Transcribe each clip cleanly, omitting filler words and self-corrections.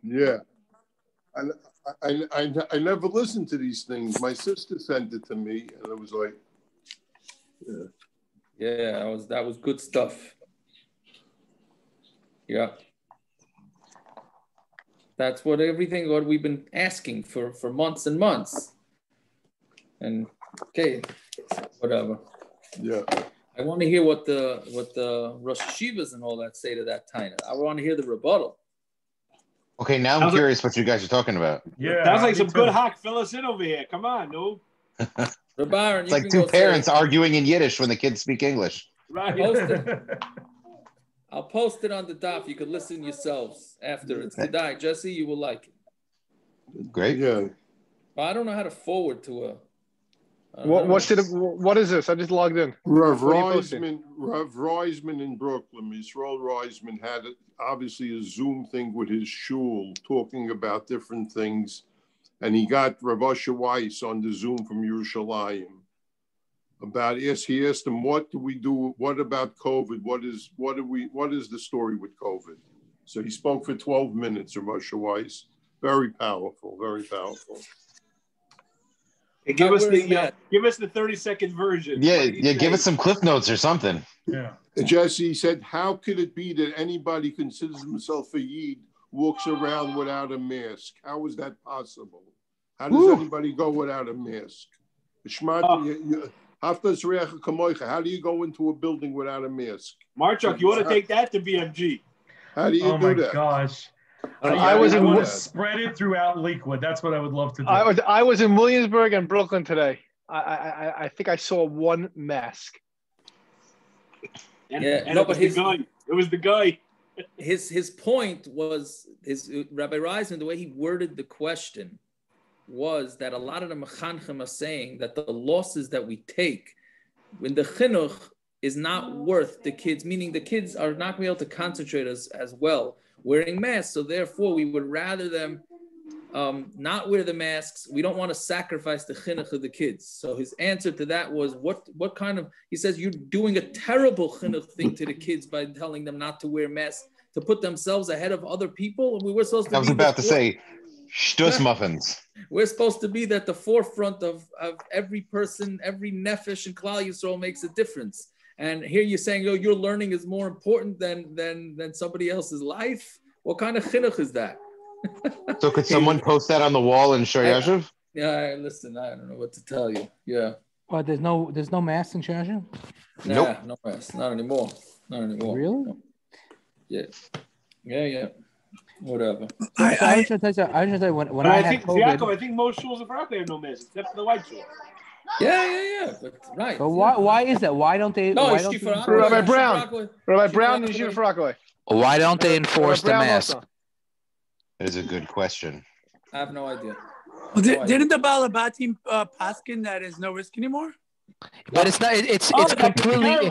Yeah. And I never listened to these things. My sister sent it to me, and it was like, yeah, that was good stuff. Yeah. That's what we've been asking for months and months. And okay, whatever. Yeah. I want to hear what the Rosh Hashivas and all that say to that taina. I want to hear the rebuttal. Okay, now I'm curious what you guys are talking about. Yeah, sounds like some good hack. Fill us in over here. Come on, no. It's like two parents arguing in Yiddish when the kids speak English. Right. I'll post it on the daf. You can listen yourselves after. It's kidei. Jesse, you will like it. Great. Yeah. Well, I don't know how to forward to a. What is this? I just logged in. Rav Reisman in Brooklyn, Yisrael Reisman had obviously a Zoom thing with his shul talking about different things, and he got Rav Asher Weiss on the Zoom from Yerushalayim. He asked him, what do we do? What about COVID? What is the story with COVID? So he spoke for 12 minutes, Rav Asher Weiss. Very powerful, very powerful. Hey, give us the 30-second version. Yeah, give us some cliff notes or something. Yeah. Jesse said, how could it be that anybody considers himself a Yid walks around without a mask? How is that possible? How does anybody go without a mask? How do you go into a building without a mask? Marchuk, you want to take that to BMG. How do you do that? Oh my gosh. I want to spread it throughout Lakewood. That's what I would love to do. I was in Williamsburg and Brooklyn today. I think I saw one mask. It was the guy. His point was Rabbi Reisman, the way he worded the question was that a lot of the mechanchim are saying that the losses that we take when the chinuch is not worth the kids, meaning the kids are not going to be able to concentrate as well wearing masks. So therefore, we would rather them not wear the masks. We don't want to sacrifice the chinuch of the kids. So his answer to that was, what kind of, he says, you're doing a terrible chinuch thing to the kids by telling them not to wear masks, to put themselves ahead of other people. We were supposed to I was about to say, shtus muffins. We're supposed to be at the forefront of every person, every nefesh and klal Yisrael makes a difference. And here you're saying, your learning is more important than somebody else's life. What kind of chinuch is that? So could someone post that on the wall in Shayashiv? Yeah, listen, I don't know what to tell you. Yeah. But there's no mask in Shayashiv? Nope. No mask. Not anymore. Really? No. Yeah. Whatever. I was going to tell you when I had COVID. I think most schools in Morocco have no masks, except for the white schools. Yeah. But, right. So why is that? Why don't they? No, Rabbi Brown, Yeshiva for Rockaway. Why don't they enforce the mask? That is a good question. I have no idea. Well, didn't the Balabatim paskin that is no risk anymore? But it's not. It's completely.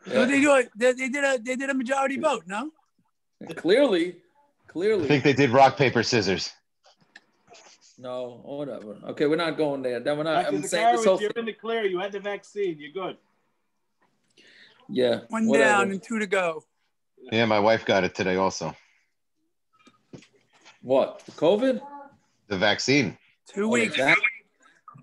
So they do it. They did a majority vote. No. Clearly. I think they did rock paper scissors. No, whatever. Okay, we're not going there. Then we're not. I'm saying this whole. You're in the clear. You had the vaccine. You're good. Yeah. One down and 2 to go. Yeah, my wife got it today also. What? The COVID? The vaccine. 2 weeks.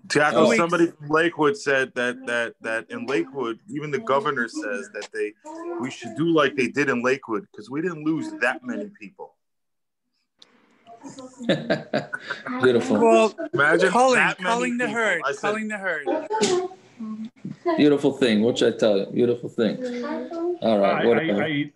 Tiago, somebody from Lakewood said that in Lakewood, even the governor says that we should do like they did in Lakewood because we didn't lose that many people. Beautiful. Well, imagine culling the herd. Culling the herd. Beautiful thing. What should I tell you? Beautiful thing. All right.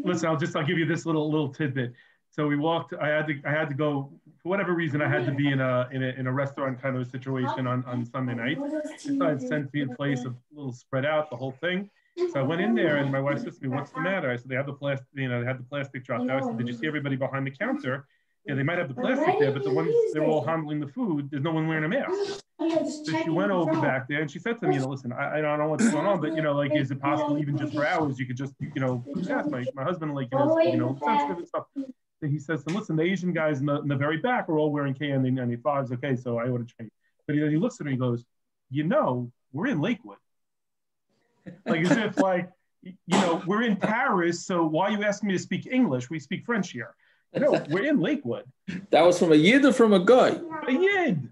Listen, I'll give you this little tidbit. So we walked. I had to go for whatever reason. I had to be in a restaurant kind of a situation on Sunday night. So I had sent me in place a little spread out the whole thing. So I went in there and my wife said to me, "What's the matter?" I said, "They had the plastic. They had the plastic dropped out." I said, "Did you see everybody behind the counter? Yeah, they might have the plastic there, but the ones they're all handling the food. There's no one wearing a mask." So she went over back there and she said to me, "Listen, I don't know what's going on, but like, is it possible even just for hours you could just ask my husband sensitive and stuff." So he says, "Listen, the Asian guys in the very back are all wearing KN95s. Okay, so I ordered change." But he looks at me and he goes, "We're in Lakewood." Like as if we're in Paris, so why are you asking me to speak English? We speak French here. No, we're in Lakewood. That was from a yid or from a guy? A yid.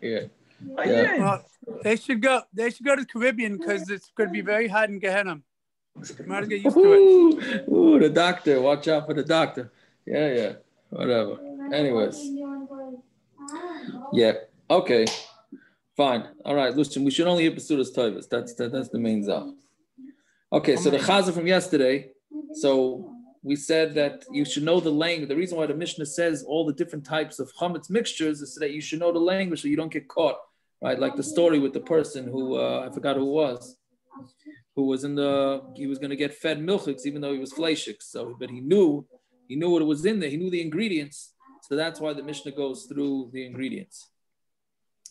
Yeah. Well, they should go to the Caribbean because it's going to be very hot in Gehenna. Might as well get used to it. Ooh, the doctor. Watch out for the doctor. Yeah. Whatever. Anyways. Yeah. Okay. Fine. All right. Listen, we should only hear Pesudas Tovas. That's the main zah. Okay. So the chazah from yesterday. So we said that you should know the language. The reason why the Mishnah says all the different types of chametz mixtures is so that you should know the language so you don't get caught. Right. Like the story with the person who I forgot who it was. Who was he was going to get fed milchiks even though he was fleishik. So, but he knew what was in there. He knew the ingredients. So that's why the Mishnah goes through the ingredients.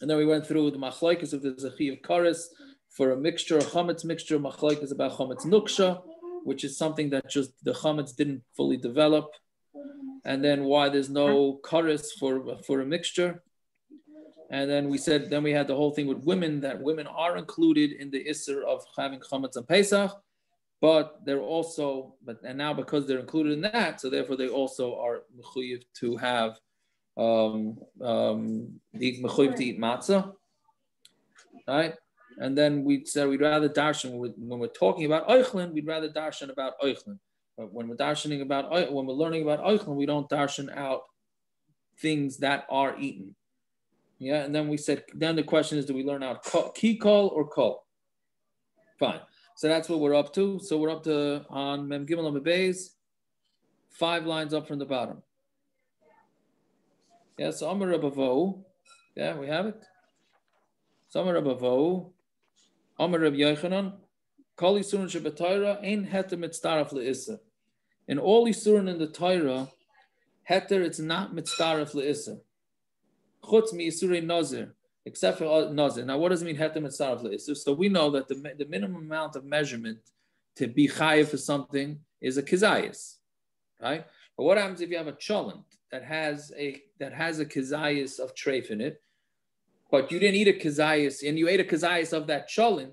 And then we went through the machlokes if there's a chi of kares for a mixture, a chametz mixture. Machlokes about chametz nuksha, which is something that just the chametz didn't fully develop. And then why there's no kares for a mixture. And then we had the whole thing with women, that women are included in the issur of having chametz on Pesach, but now because they're included in that, so therefore they also are mechuyev to have mechuyev to eat matzah, right? And then we said we'd rather darshan when we're talking about oichlin, we'd rather darshan about oichlin. But when we're learning about oichlin, we don't darshan out things that are eaten. Yeah, and then we said, then the question is, do we learn out kikol or kol? Fine. So that's what we're up to. So we're up to on Mem Gimel Amud Beis, 5 lines up from the bottom. Yeah, so Amar Rabavo. Yeah, we have it. So Amar Rabavo, Amar Rab Yochanan, Kol issur sheb'Torah ein heter mitztaraf le'issur. In all issur in the Torah, heter it's not mitztaraf le'issur. Chutz mi issur nazir, except for nazir. Now, what does it mean heter mitztaraf le'issur? So we know that the minimum amount of measurement to be chayiv for something is a kizayis, right? But what happens if you have a chulin that has a kizayis of treif in it, but you didn't eat a kizayis, and you ate a kizayis of that chulin,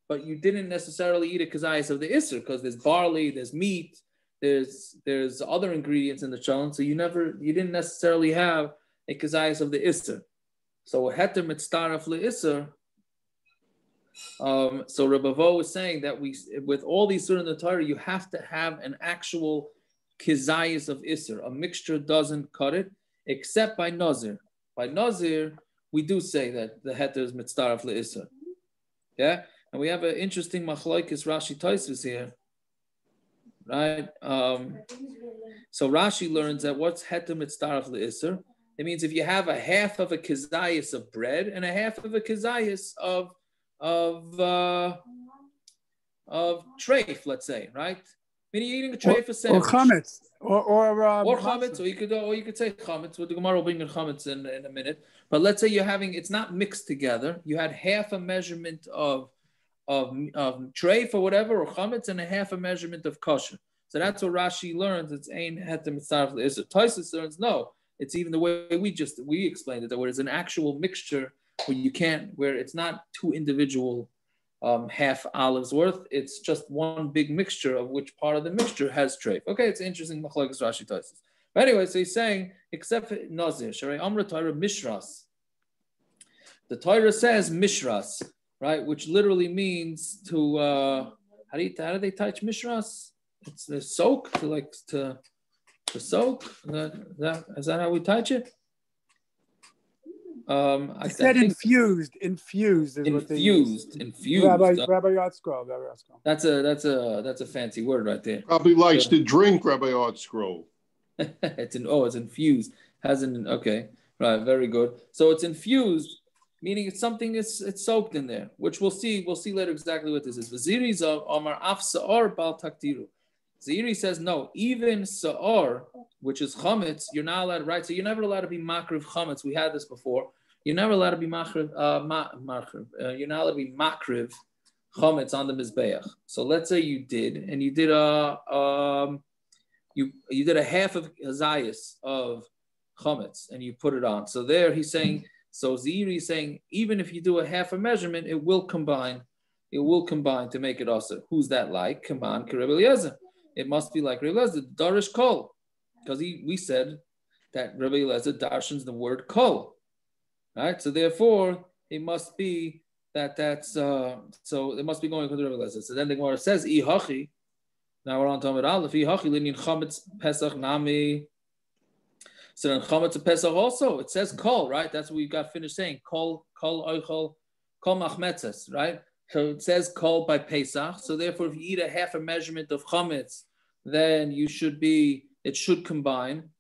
but you didn't necessarily eat a kizayis of the issur because there's barley, there's meat, there's other ingredients in the chulin, so you didn't necessarily have a kizayis of the issur. So heter mitztaraf le'issur. So Rabavo was saying that with all these issur in the Torah, you have to have an actual kizayis of issur. A mixture doesn't cut it, except by nazir. By nazir, we do say that the heter is mitztaraf le'issur. Yeah, and we have an interesting machlokes Rashi Tosfos here, right? So Rashi learns that what's heter mitztaraf le'issur? It means if you have a half of a kizayis of bread and a half of a kizayis of treif, let's say, right? Meaning you're eating a treif for sandwich. Or chametz. Or chametz, or you could say chametz. Well, the Gemara will bring in chametz in a minute. But let's say it's not mixed together. You had half a measurement of treif or whatever, or chametz, and a half a measurement of kosher. So that's what Rashi learns. It's ein heter mitztaraf le'issur. Tosfos learns no. It's even the way we explained it, that where it's an actual mixture where it's not 2 individual half olives worth, it's just one big mixture of which part of the mixture has treif. Okay, it's interesting machlokes Rashi Tosfos. But anyway, so he's saying, except for nazir, Sharei Amra Torah mishras. The Torah says mishras, right, which literally means to how do they touch mishras? It's the soak to soak. Is that how we touch it? I said infused. Infused is what they use. Infused. Rabbi Yotzgrove. That's a fancy word right there. Probably likes to drink Rabbi Yotzgrove. It's infused. Okay, right, very good. So it's infused, meaning it's something it's soaked in there, which we'll see later exactly what this is. V'ziri Omar af sa'or bal taktiru. Ziri says no, even sa'or, which is chametz, you're not allowed, right? So you're never allowed to be makriv chametz. We had this before. You're never allowed to be makriv. You're not allowed to be makriv chametz on the mizbeach. So let's say you did, and you did you did a half of hazayis of chametz, and you put it on. So there he's saying, so Ziri is saying, even if you do a half a measurement, it will combine. it will combine to make it also. Who's that like? Come on, Rebbe Eliezer. It must be like Rebbe Eliezer, Darish Kol. Because we said that Rebbe Eliezer darshans the word Kol. Right? So therefore, it must be that's so it must be going with Rebbe Eliezer. So then the Gemara says, Ihachi. Now we're on Tamid Aleph. Ihachi linyan chametz Pesach nami. So then chametz Pesach also. It says Kol, right? That's what we got finished saying. Kol oichol, Kol machmetzes, right? So it says Kol by Pesach. So therefore, if you eat a half a measurement of chametz, then it should combine.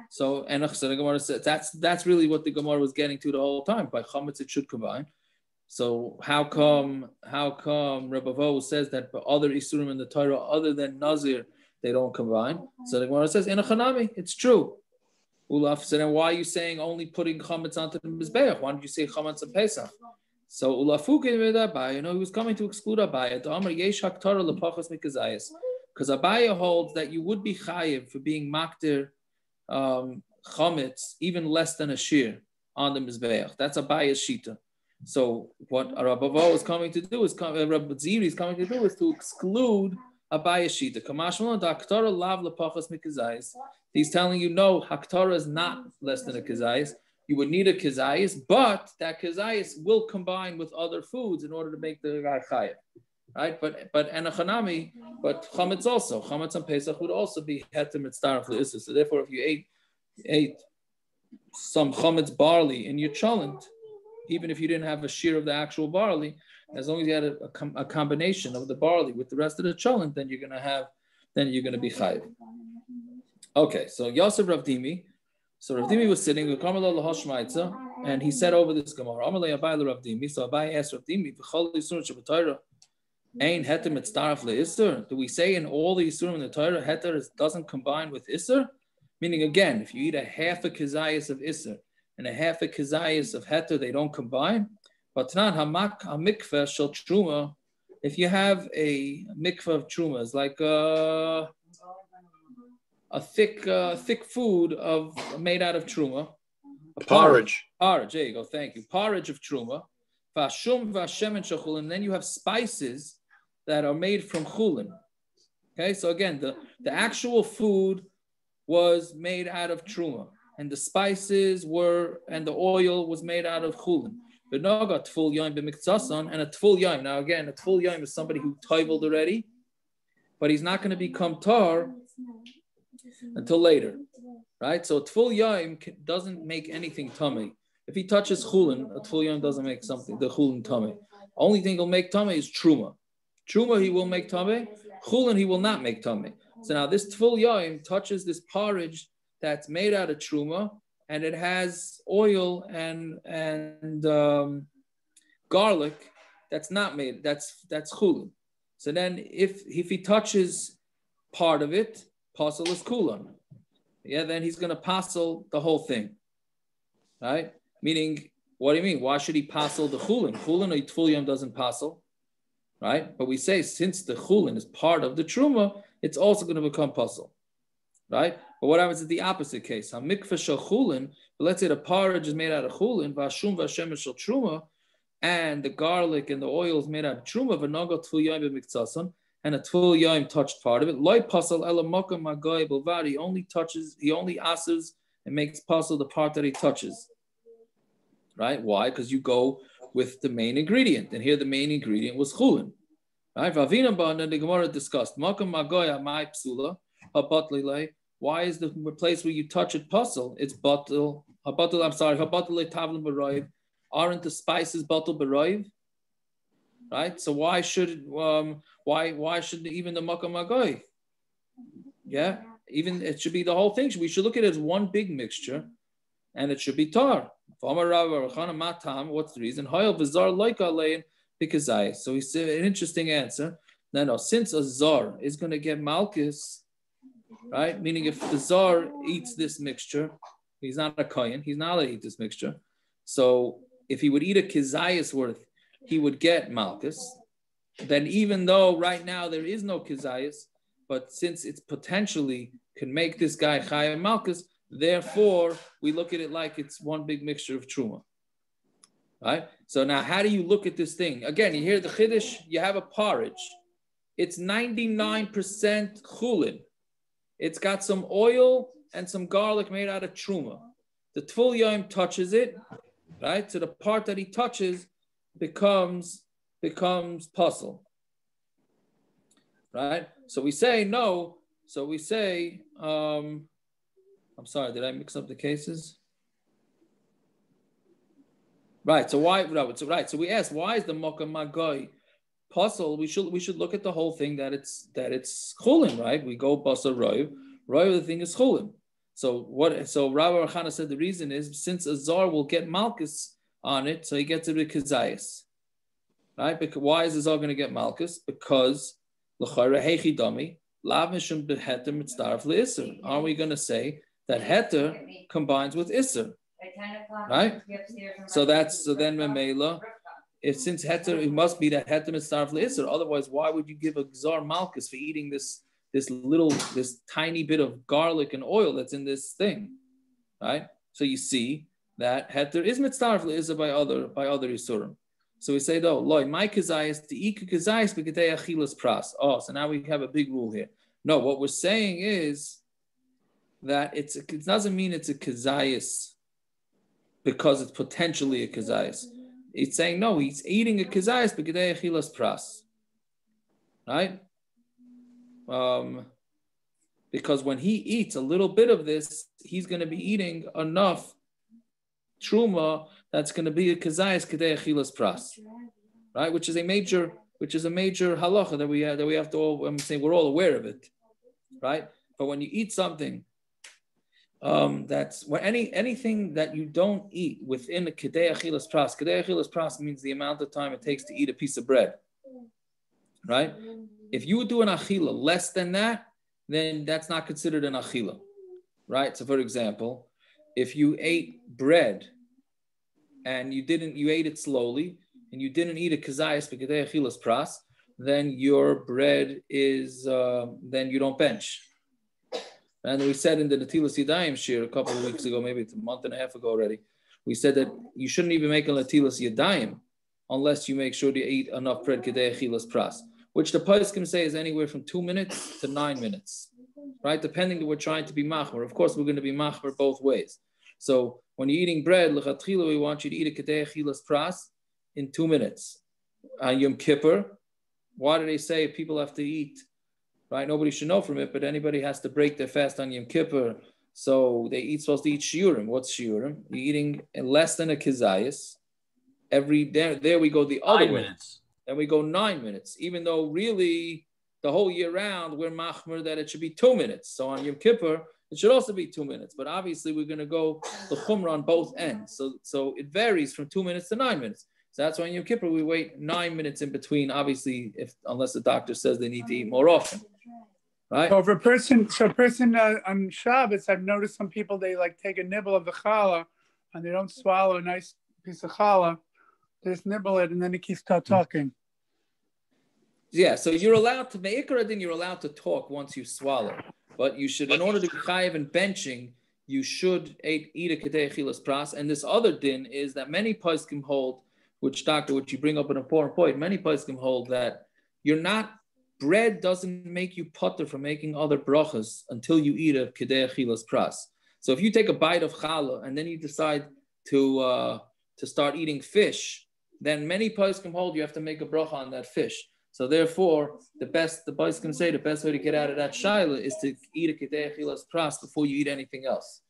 So and the Gemara says that's really what the Gemara was getting to the whole time. By chametz, it should combine. So how come Rebbe Vo says that for other isurim in the Torah other than Nazir they don't combine? So the Gemara says in a chanami, it's true. Ulaf said, and why are you saying only putting chametz onto the mizbeach? Why don't you say chametz and Pesach? So Ulafu came with Abaye. He was coming to exclude Abaye. The Amar yesh haktorah lepachas mikazayis, because Abaye holds that you would be chayiv for being makdir chametz even less than a shear on the mizbeach. That's Abaye's shita. So what Rabbi Vo is coming to do is Rabbi Ziri is coming to do is to exclude Abaye's shita. Kamashmalon haktorah lav lepachas mikazayis. He's telling you no, haktorah is not less than a kizayis. You would need a kizayis, but that kizayis will combine with other foods in order to make the guy chayiv, right? But enachanami, but chametz also, chametz and Pesach would also be heter mitzdarach le'issur. So therefore, if you ate some chametz barley in your chulin, even if you didn't have a shear of the actual barley, as long as you had a combination of the barley with the rest of the chulin, then you're gonna be chayiv. Okay, so Yosef Rav Dimi. So Rav Dimi was sitting with Karmel Lahashmaitza, and he said over this Gemara, Amalei Abai Rav Dimi. So Abai asked Rav Dimi, "V'chol issur shebeTorah, ein heter mitzdaraf le'issur." Do we say in all the issur in the Torah, heter doesn't combine with issur? Meaning again, if you eat a half a kizayis of issur and a half a kizayis of heter, they don't combine. But not hamikveh shel trumah. If you have a mikveh of trumah, it's like a thick food made out of trumah. Porridge. Porridge, there you go, thank you. Porridge of trumah. And then you have spices that are made from chulin. Okay, so again, the actual food was made out of trumah, and the spices and the oil was made out of chulin. But now got tful yom b'mikzasan and a tful yom. Now again, a tful yom is somebody who toiveled already, but he's not going to become tar until later, right? So tful yom doesn't make anything tameh. If he touches chulin, a tful yom doesn't make the chulin tameh. Only thing he'll make tameh is trumah. Trumah he will make tameh. Chulin he will not make tameh. So now this tful yom touches this porridge that's made out of trumah, and it has oil and garlic that's not made. That's chulin. So then if he touches part of it, pasal is kulan. Yeah, then he's going to pasal the whole thing, right? Meaning, what do you mean? Why should he pasal the chulin? Chulin or tful yom doesn't pasal, right? But we say since the chulin is part of the trumah, it's also going to become pasal, right? But what happens is the opposite case. Hamikveh shel chulin, but let's say the porridge is made out of chulin, v'ashum v'ashem shel trumah, and the garlic and the oil is made out of trumah, v'naga tful yom b'mikzasan, and a tful yom touched part of it. Loi pasal ela makam magoy b'var. He only asers and makes pasal the part that he touches. Right? Why? Because you go with the main ingredient, and here the main ingredient was chulin. Right? Vavina ba'na the Gemara discussed makam magoy amai psula habatlilei. Why is the place where you touch it pasal? It's batel. Habatel. I'm sorry. Habatlilei tavlim b'roiv. Aren't the spices batel b'roiv? Right, so why should even the makam magoy? Yeah, even it should be the whole thing. We should look at it as one big mixture, and it should be tar. What's the reason? So he said an interesting answer. No, since a zar is going to get malchus, right? Meaning if the zar eats this mixture, he's not a kohen, he's not allowed to eat this mixture. So if he would eat a kizayis worth, he would get malchus. Then even though right now there is no kizayis, but since it's potentially can make this guy chayim malchus, therefore we look at it like it's one big mixture of trumah. right? So now, how do you look at this thing? Again, you hear the chiddush. You have a porridge. It's 99% chulin. It's got some oil and some garlic made out of trumah. The Tful Yom touches it, right? So the part that he touches becomes puzzle, right? So we say no. So we say, I'm sorry, did I mix up the cases? Right. So why? Right. So we asked, why is the Mokam Magoy puzzle? We should look at the whole thing that it's chulin, right? We go Basar Roiv. The thing is chulin. So what? So Rabbi Rachana said the reason is since a zar will get malchus on it, so he gets it with kidei, right? Because why is a zar going to get malchus? Because l'chayra heichi dami lav mishum heter mitzdarf le'issur. Are we going to say that heter combines with issur? Right? So then Memela, if since heter, it must be that heter mitzdarf le'issur. Otherwise, why would you give a zar malchus for eating this tiny bit of garlic and oil that's in this thing, right? So you see that heter is mitzdarf le'issur by other issurim. So we say though, loy my kazayis the ik kazayis kidei achilas pras. Oh, so now we have a big rule here. No, what we're saying is that it doesn't mean it's a kazayis because it's potentially a kazayis. It's saying no, he's eating a kazayis kidei achilas pras, right? Because when he eats a little bit of this, he's going to be eating enough trumah that's going to be a kazayis kidei achilas pras, right? Which is a major halacha that we have to all. I'm saying we're all aware of it, right? But when you eat something, that's when anything that you don't eat within a kidei achilas pras. Kidei achilas pras means the amount of time it takes to eat a piece of bread, right? If you do an achila less than that, then that's not considered an achila, right? So, for example, if you ate bread and you ate it slowly and you didn't eat a kazayis b'kidei achilas pras, then your bread is then you don't bench. And we said in the Natilas Yadayim shir a couple of weeks ago, maybe it's a month and a half ago already, we said that you shouldn't even make a Natilas Yadayim unless you make sure to eat enough bread kidei achilas pras, which the poskim say is anywhere from 2 minutes to 9 minutes, right? Depending on we're trying to be machmer. Of course, we're going to be machmer both ways. So when you're eating bread, l'chatchila, we want you to eat a kidei achilas pras in 2 minutes. Yom Kippur, why do they say people have to eat, right? Nobody should know from it, but anybody has to break their fast on Yom Kippur. So supposed to eat shiurim. What's shiurim? You're eating less than a kazayis. There we go the other 9 way. minutes. Then we go 9 minutes, even though really the whole year round we're machmer that it should be 2 minutes. So on Yom Kippur, it should also be 2 minutes. But obviously we're going to go the chumrah on both ends. So it varies from 2 minutes to 9 minutes. So that's why in Yom Kippur we wait 9 minutes in between, obviously, unless the doctor says they need to eat more often. Right? So a person on Shabbos, I've noticed some people, they take a nibble of the challah and they don't swallow a nice piece of challah. They just nibble it and then they start talking. Yeah, so you're allowed to make you're allowed to talk once you swallow. But you should, in order to be chayiv and benching, you should eat a kidei achilas pras. And this other din is that many poskim hold, which you bring up an important point, many poskim hold that bread doesn't make you potter from making other brachas until you eat a kidei achilas pras. So if you take a bite of challah and then you decide to start eating fish, then many poskim hold you have to make a bracha on that fish. So therefore, the boys can say the best way to get out of that shaila is to eat a kidei achilas pras before you eat anything else.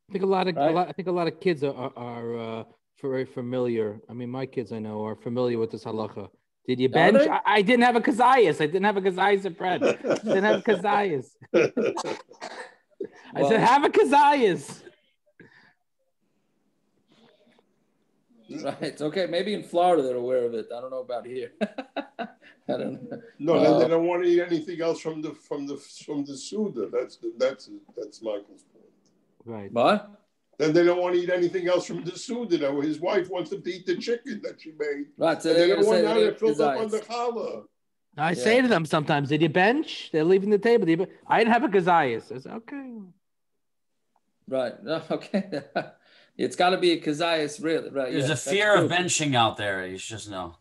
I think a lot of kids are very familiar. I mean, my kids I know are familiar with this halacha. Did you bench? I didn't have a kazayas. I didn't have a kazayas of bread. Didn't have kazayas. I said, have a kazayas. Right. Okay. Maybe in Florida they're aware of it. I don't know about here. I don't know. No, they don't want to eat anything else from the Suda. That's Michael's point. Right. What? Then they don't want to eat anything else from the Suda. His wife wants to eat the chicken that she made. Right. So they don't want now they're filled up on the challah. I say to them sometimes, did you bench? They're leaving the table. I didn't have a kazayas. I said, okay. Right. Okay. It's got to be a kazayas, really, right? There's a fear of benching out there. You should just know.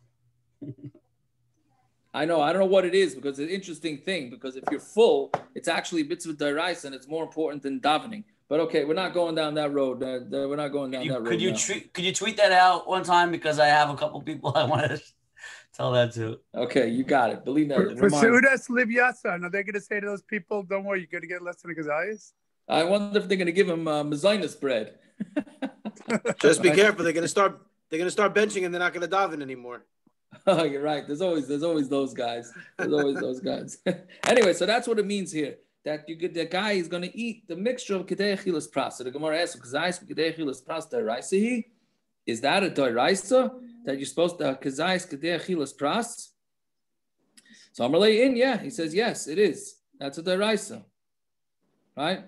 I know. I don't know what it is because it's an interesting thing. Because if you're full, it's actually bits of deraisa, and it's more important than davening. But okay, we're not going down that road. We're not going down that road. Could you tweet that out one time because I have a couple people I want to tell that to. Okay, you got it. Believe that. For Seudas Liv Yatsan, are they going to say to those people, "Don't worry, you're going to get less than a kazayas"? I wonder if they're going to give him mezainis bread. Just be careful. They're going to start benching, and they're not going to daven anymore. Oh, you're right. There's always those guys. There's always those guys. Anyway, so that's what it means here. That the guy is going to eat the mixture of kidei achilas pras. The Gemara asks, kidei achilas pras deraisa? Is that a deraisa that you're supposed to kazayis kidei achilas pras? So Amalei in, yeah, he says yes, it is. That's a deraisa, right?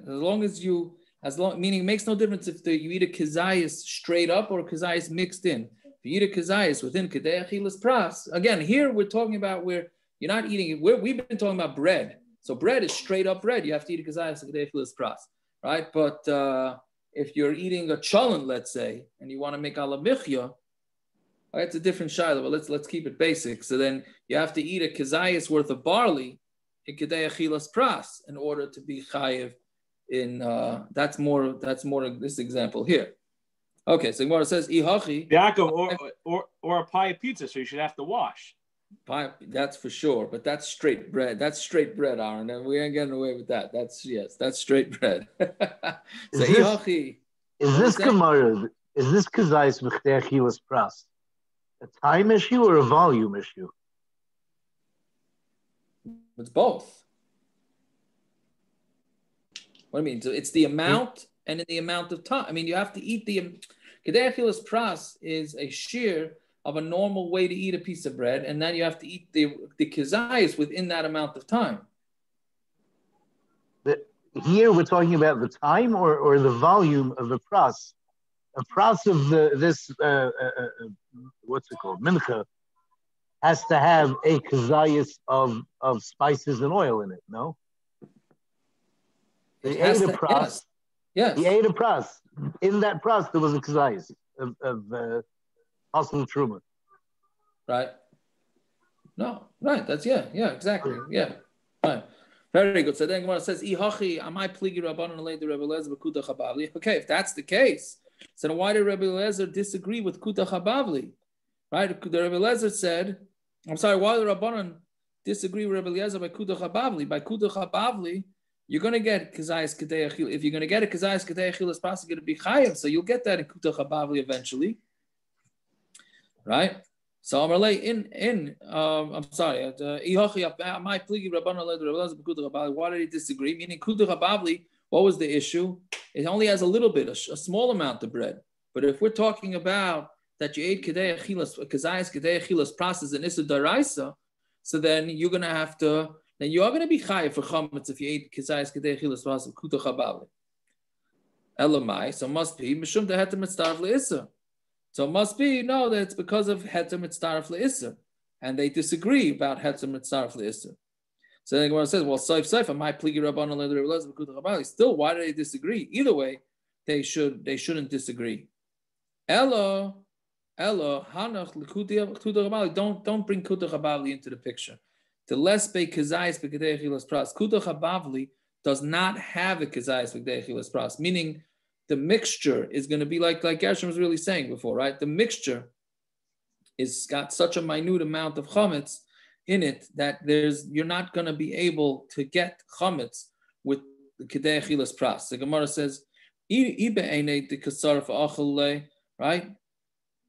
Meaning it makes no difference if you eat a kazayis straight up or a kazayis mixed in. If you eat a kazayis within kidei achilas pras, again, here we're talking about where you're not eating it. We've been talking about bread. So bread is straight up bread. You have to eat a kazayis kidei achilas pras, right? But if you're eating a chulin, let's say, and you want to make ala michya, right, it's a different shiloh. But let's keep it basic. So then you have to eat a kazayis worth of barley in kidei achilas pras in order to be chayiv. In that's more this example here. Okay, so Gemara says ihachi Yaakov or a pie of pizza, so you should have to wash. Pie, that's for sure, but that's straight bread. That's straight bread, Aaron, and we ain't getting away with that. That's straight bread. So ihachi. Is this Gemara? Is this kazayis b'chtei achilas pras a time issue or a volume issue? It's both. What do you mean? So it's the amount and in the amount of time. I mean, you have to eat the kidei achilas pras is a shear of a normal way to eat a piece of bread, and then you have to eat the kazayis within that amount of time. Here we're talking about the time or the volume of the pras. A pras of this what's it called, mincha, has to have a kazayis of spices and oil in it. No. The heter pras. Yes. The heter pras. In that pras, there was a kazayis of hustle trumah. Right. No. Right. That's exactly. Yeah. Right. Very good. So then Gemara says, "Ihachi amai pligi rabbanon alei de Rebbe Eliezer b'Kutach habavli." Okay, if that's the case, so then why did Rebbe Eliezer disagree with Kutach habavli? Right. The Rebbe Eliezer said, "I'm sorry." Why did Rabbanon disagree with Rebbe Eliezer by Kutach habavli? By Kutach habavli, you're going to get kazayis kidei achilas. If you're going to get a kazayis kidei achilas, it's going to be chayav. So you'll get that in Kutach habavli eventually, right? So Amarle I'm sorry. Why did he disagree? Meaning Kutach habavli, what was the issue? It only has a little bit, a small amount of bread. But if we're talking about that you ate kidei achilas, kazayis kidei achilas process and issur daraisa, so then you're going to have to. Then you are going to be chayiv for chametz if you eat kazayis kidei achilas process Kutach habavli. Elamai, so must be mishum the heter mitzdarf le'issur. So it must be that it's because of heter mitzdarf le'issur, and they disagree about heter mitzdarf le'issur. So then Gemara says, well, soif amai pligi rabbanon alei de Rebbe Eliezer b'Kutach habavli. Still, why do they disagree? Either way, they shouldn't disagree. Elo hanach l'Kutach habavli. Don't bring Kutach habavli into the picture. The less be kazayis b'kidei achilas pras. Kutach habavli does not have a kazayis b'kidei achilas pras, meaning the mixture is going to be like Gershom was really saying before, right? The mixture is got such a minute amount of chametz in it that you're not going to be able to get chametz with the kidei achilas pras. The Gemara says, right?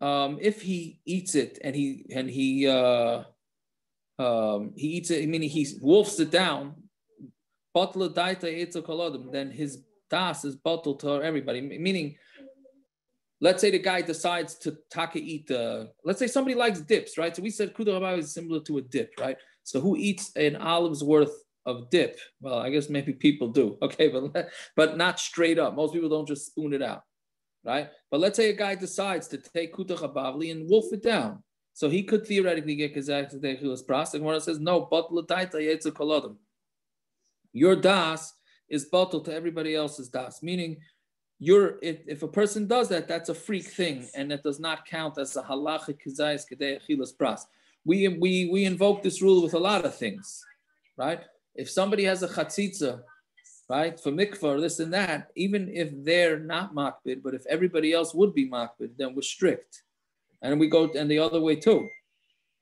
If he eats it and he eats it, meaning he wolfs it down, then his das is bottled to everybody. Meaning, let's say the guy decides to eat let's say somebody likes dips, right? So we said Kutach habavli is similar to a dip, right? So who eats an olive's worth of dip? Well, I guess maybe people do, okay, but not straight up. Most people don't just spoon it out, right? But let's say a guy decides to take Kutach habavli and wolf it down. So he could theoretically get kazayis kidei achilas pras. The Gemara says, no, batel daita yetzer kol. Your das is batel to everybody else's das. Meaning, if a person does that, that's a freak thing, and it does not count as a halacha kidei kidei achilas pras. We invoke this rule with a lot of things, right? If somebody has a chatzitza, right, for mikvah or this and that, even if they're not makbid, but if everybody else would be makbid, then we're strict, and we go and the other way too,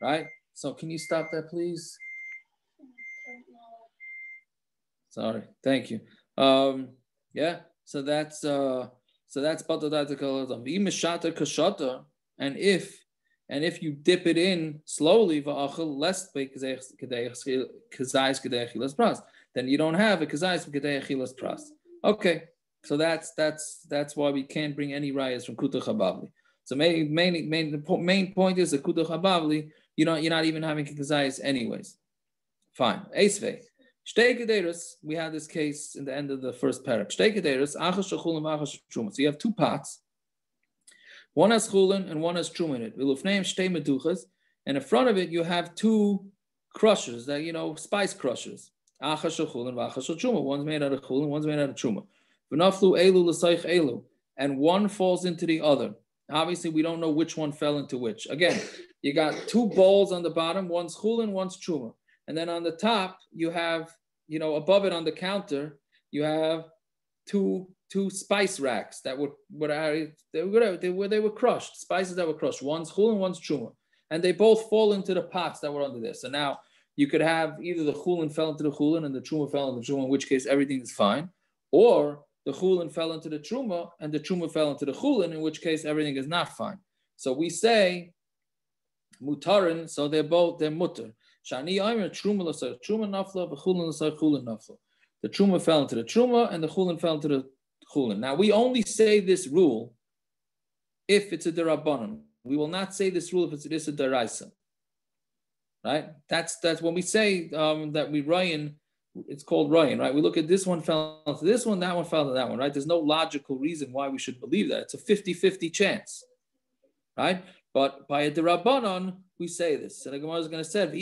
right? So can you stop that, please? Sorry, thank you. Yeah. So that's batadatikal. And if you dip it in slowly, then you don't have a kazayis kidei achilas pras. Okay, so that's why we can't bring any rayas from Kutach habavli. So the main point is the Kutach habavli. You're not even having kazayis anyways. Fine. Eisvei. We had this case in the end of the first parak. So you have two pots. One has chulin and one has trumah in it. And in front of it, you have two crushers, that spice crushers. One's made out of chulin, one's made out of trumah. And one falls into the other. Obviously, we don't know which one fell into which. Again, you got two bowls on the bottom, one's chulin, one's trumah. And then on the top, you have, above it on the counter, you have two spice racks that were crushed, spices that were crushed. One's chulin, one's trumah. And they both fall into the pots that were under this. So now you could have either the chulin fell into the chulin and the trumah fell into the trumah, in which case everything is fine. Or the chulin fell into the trumah and the trumah fell into the chulin, in which case everything is not fine. So we say mutarin, so they're mutter. Shani Aimer trumah l'sar trumah nafla, v'chulin l'sar chulin nafla. The trumah fell into the trumah and the chulin fell into the chulin. Now we only say this rule if it's a derabanan. We will not say this rule if it's a deraisa. Right? That's when we say that we Ryan. It's called Ryan, right? We look at this one fell into this one, that one fell into that one, right? There's no logical reason why we should believe that. It's a 50-50 chance, right? But by a derabanan, we say this. And the Gemara is going to say, if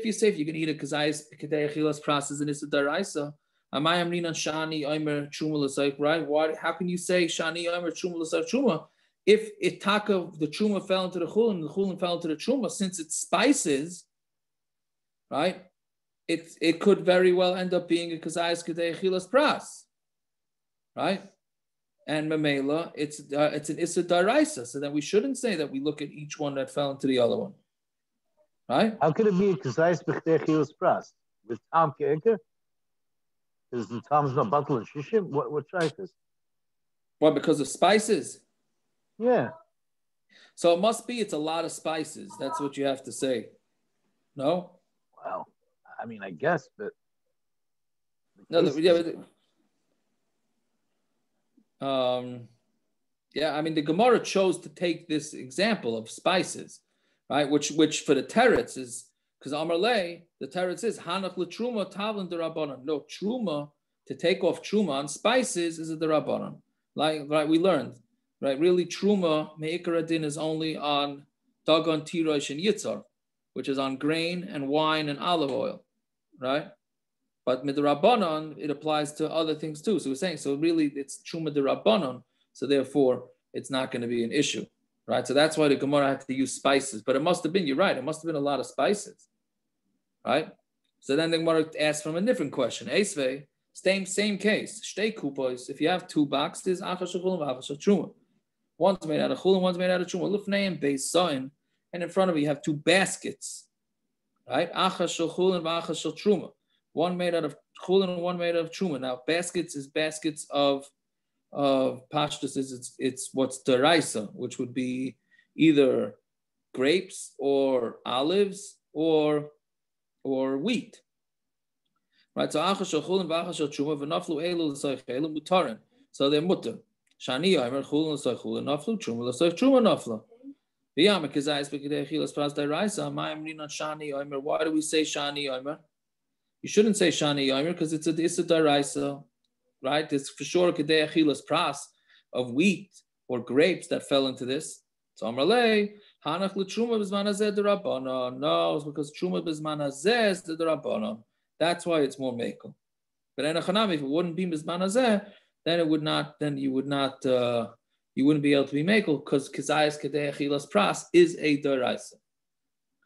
you say if you're going to eat a kazayis kidei achilas pras and it's a deraisa, right? How can you say shani omer trumah l'sar trumah if the trumah fell into the chulin fell into the trumah? Since it's spices, right? It could very well end up being a kazayis kidei achilas pras, right? And mamela, it's an issur daraisa, so that we shouldn't say that we look at each one that fell into the other one, right? How could it be a kazayis kidei achilas pras with tam ke'eker? Is the tam's not batal and shishim? What try this? Why? Because of spices? Yeah. So it must be. It's a lot of spices. That's what you have to say. No. Well, I mean, I guess, but no. I mean, the Gemara chose to take this example of spices, right? Which for the teretz is because Amarle, the teretz is hanach l'truma tavlin derabanan. No, truma, to take off truma on spices is a derabanan. Like we learned, right? Really, truma me'ikar adin is only on dagon, tirosh, and yitzar, which is on grain and wine and olive oil, right? But midirabanan, it applies to other things too. So we're saying, so really it's truma derabanan, so therefore it's not going to be an issue, right? So that's why the Gemara had to use spices. But it must have been, you're right, it must have been a lot of spices, right? So then the Gemara asked from a different question. Eisvei, same case. Shtei kupos, if you have two boxes, achas chulin v'achas truma. One's made out of chulin, one's made out of truma. Lufnei and beisayin, and in front of you have two baskets, right? Achas chulin v'achas truma. One made out of chulin and one made out of truma. Now, baskets is baskets of pashtus. It's what's deraisa, which would be either grapes or olives or wheat. Right. So achas chulin v'achas truma v'naflu elu l'soich elu mutarin. So they're mutar. Shani omer chulin l'soich chulin naflu truma l'soich truma naflu. V'yam kizayis b'kidei achilas pras deraisa. Ma'am ninan shani omer. Why do we say shani omer? You shouldn't say shani yomer because it's a issur daraisa, right? It's for sure kidei achilas pras of wheat or grapes that fell into this. So amarle hanach l'truma b'zman hazeh derabanan. No, it's because truma b'zman hazeh is the derabanan. That's why it's more mekel. But if it wouldn't be mizman hazeh, then it would not. Then you would not. You wouldn't be able to be mekel because kizayis kidei achilas pras is a deraisa.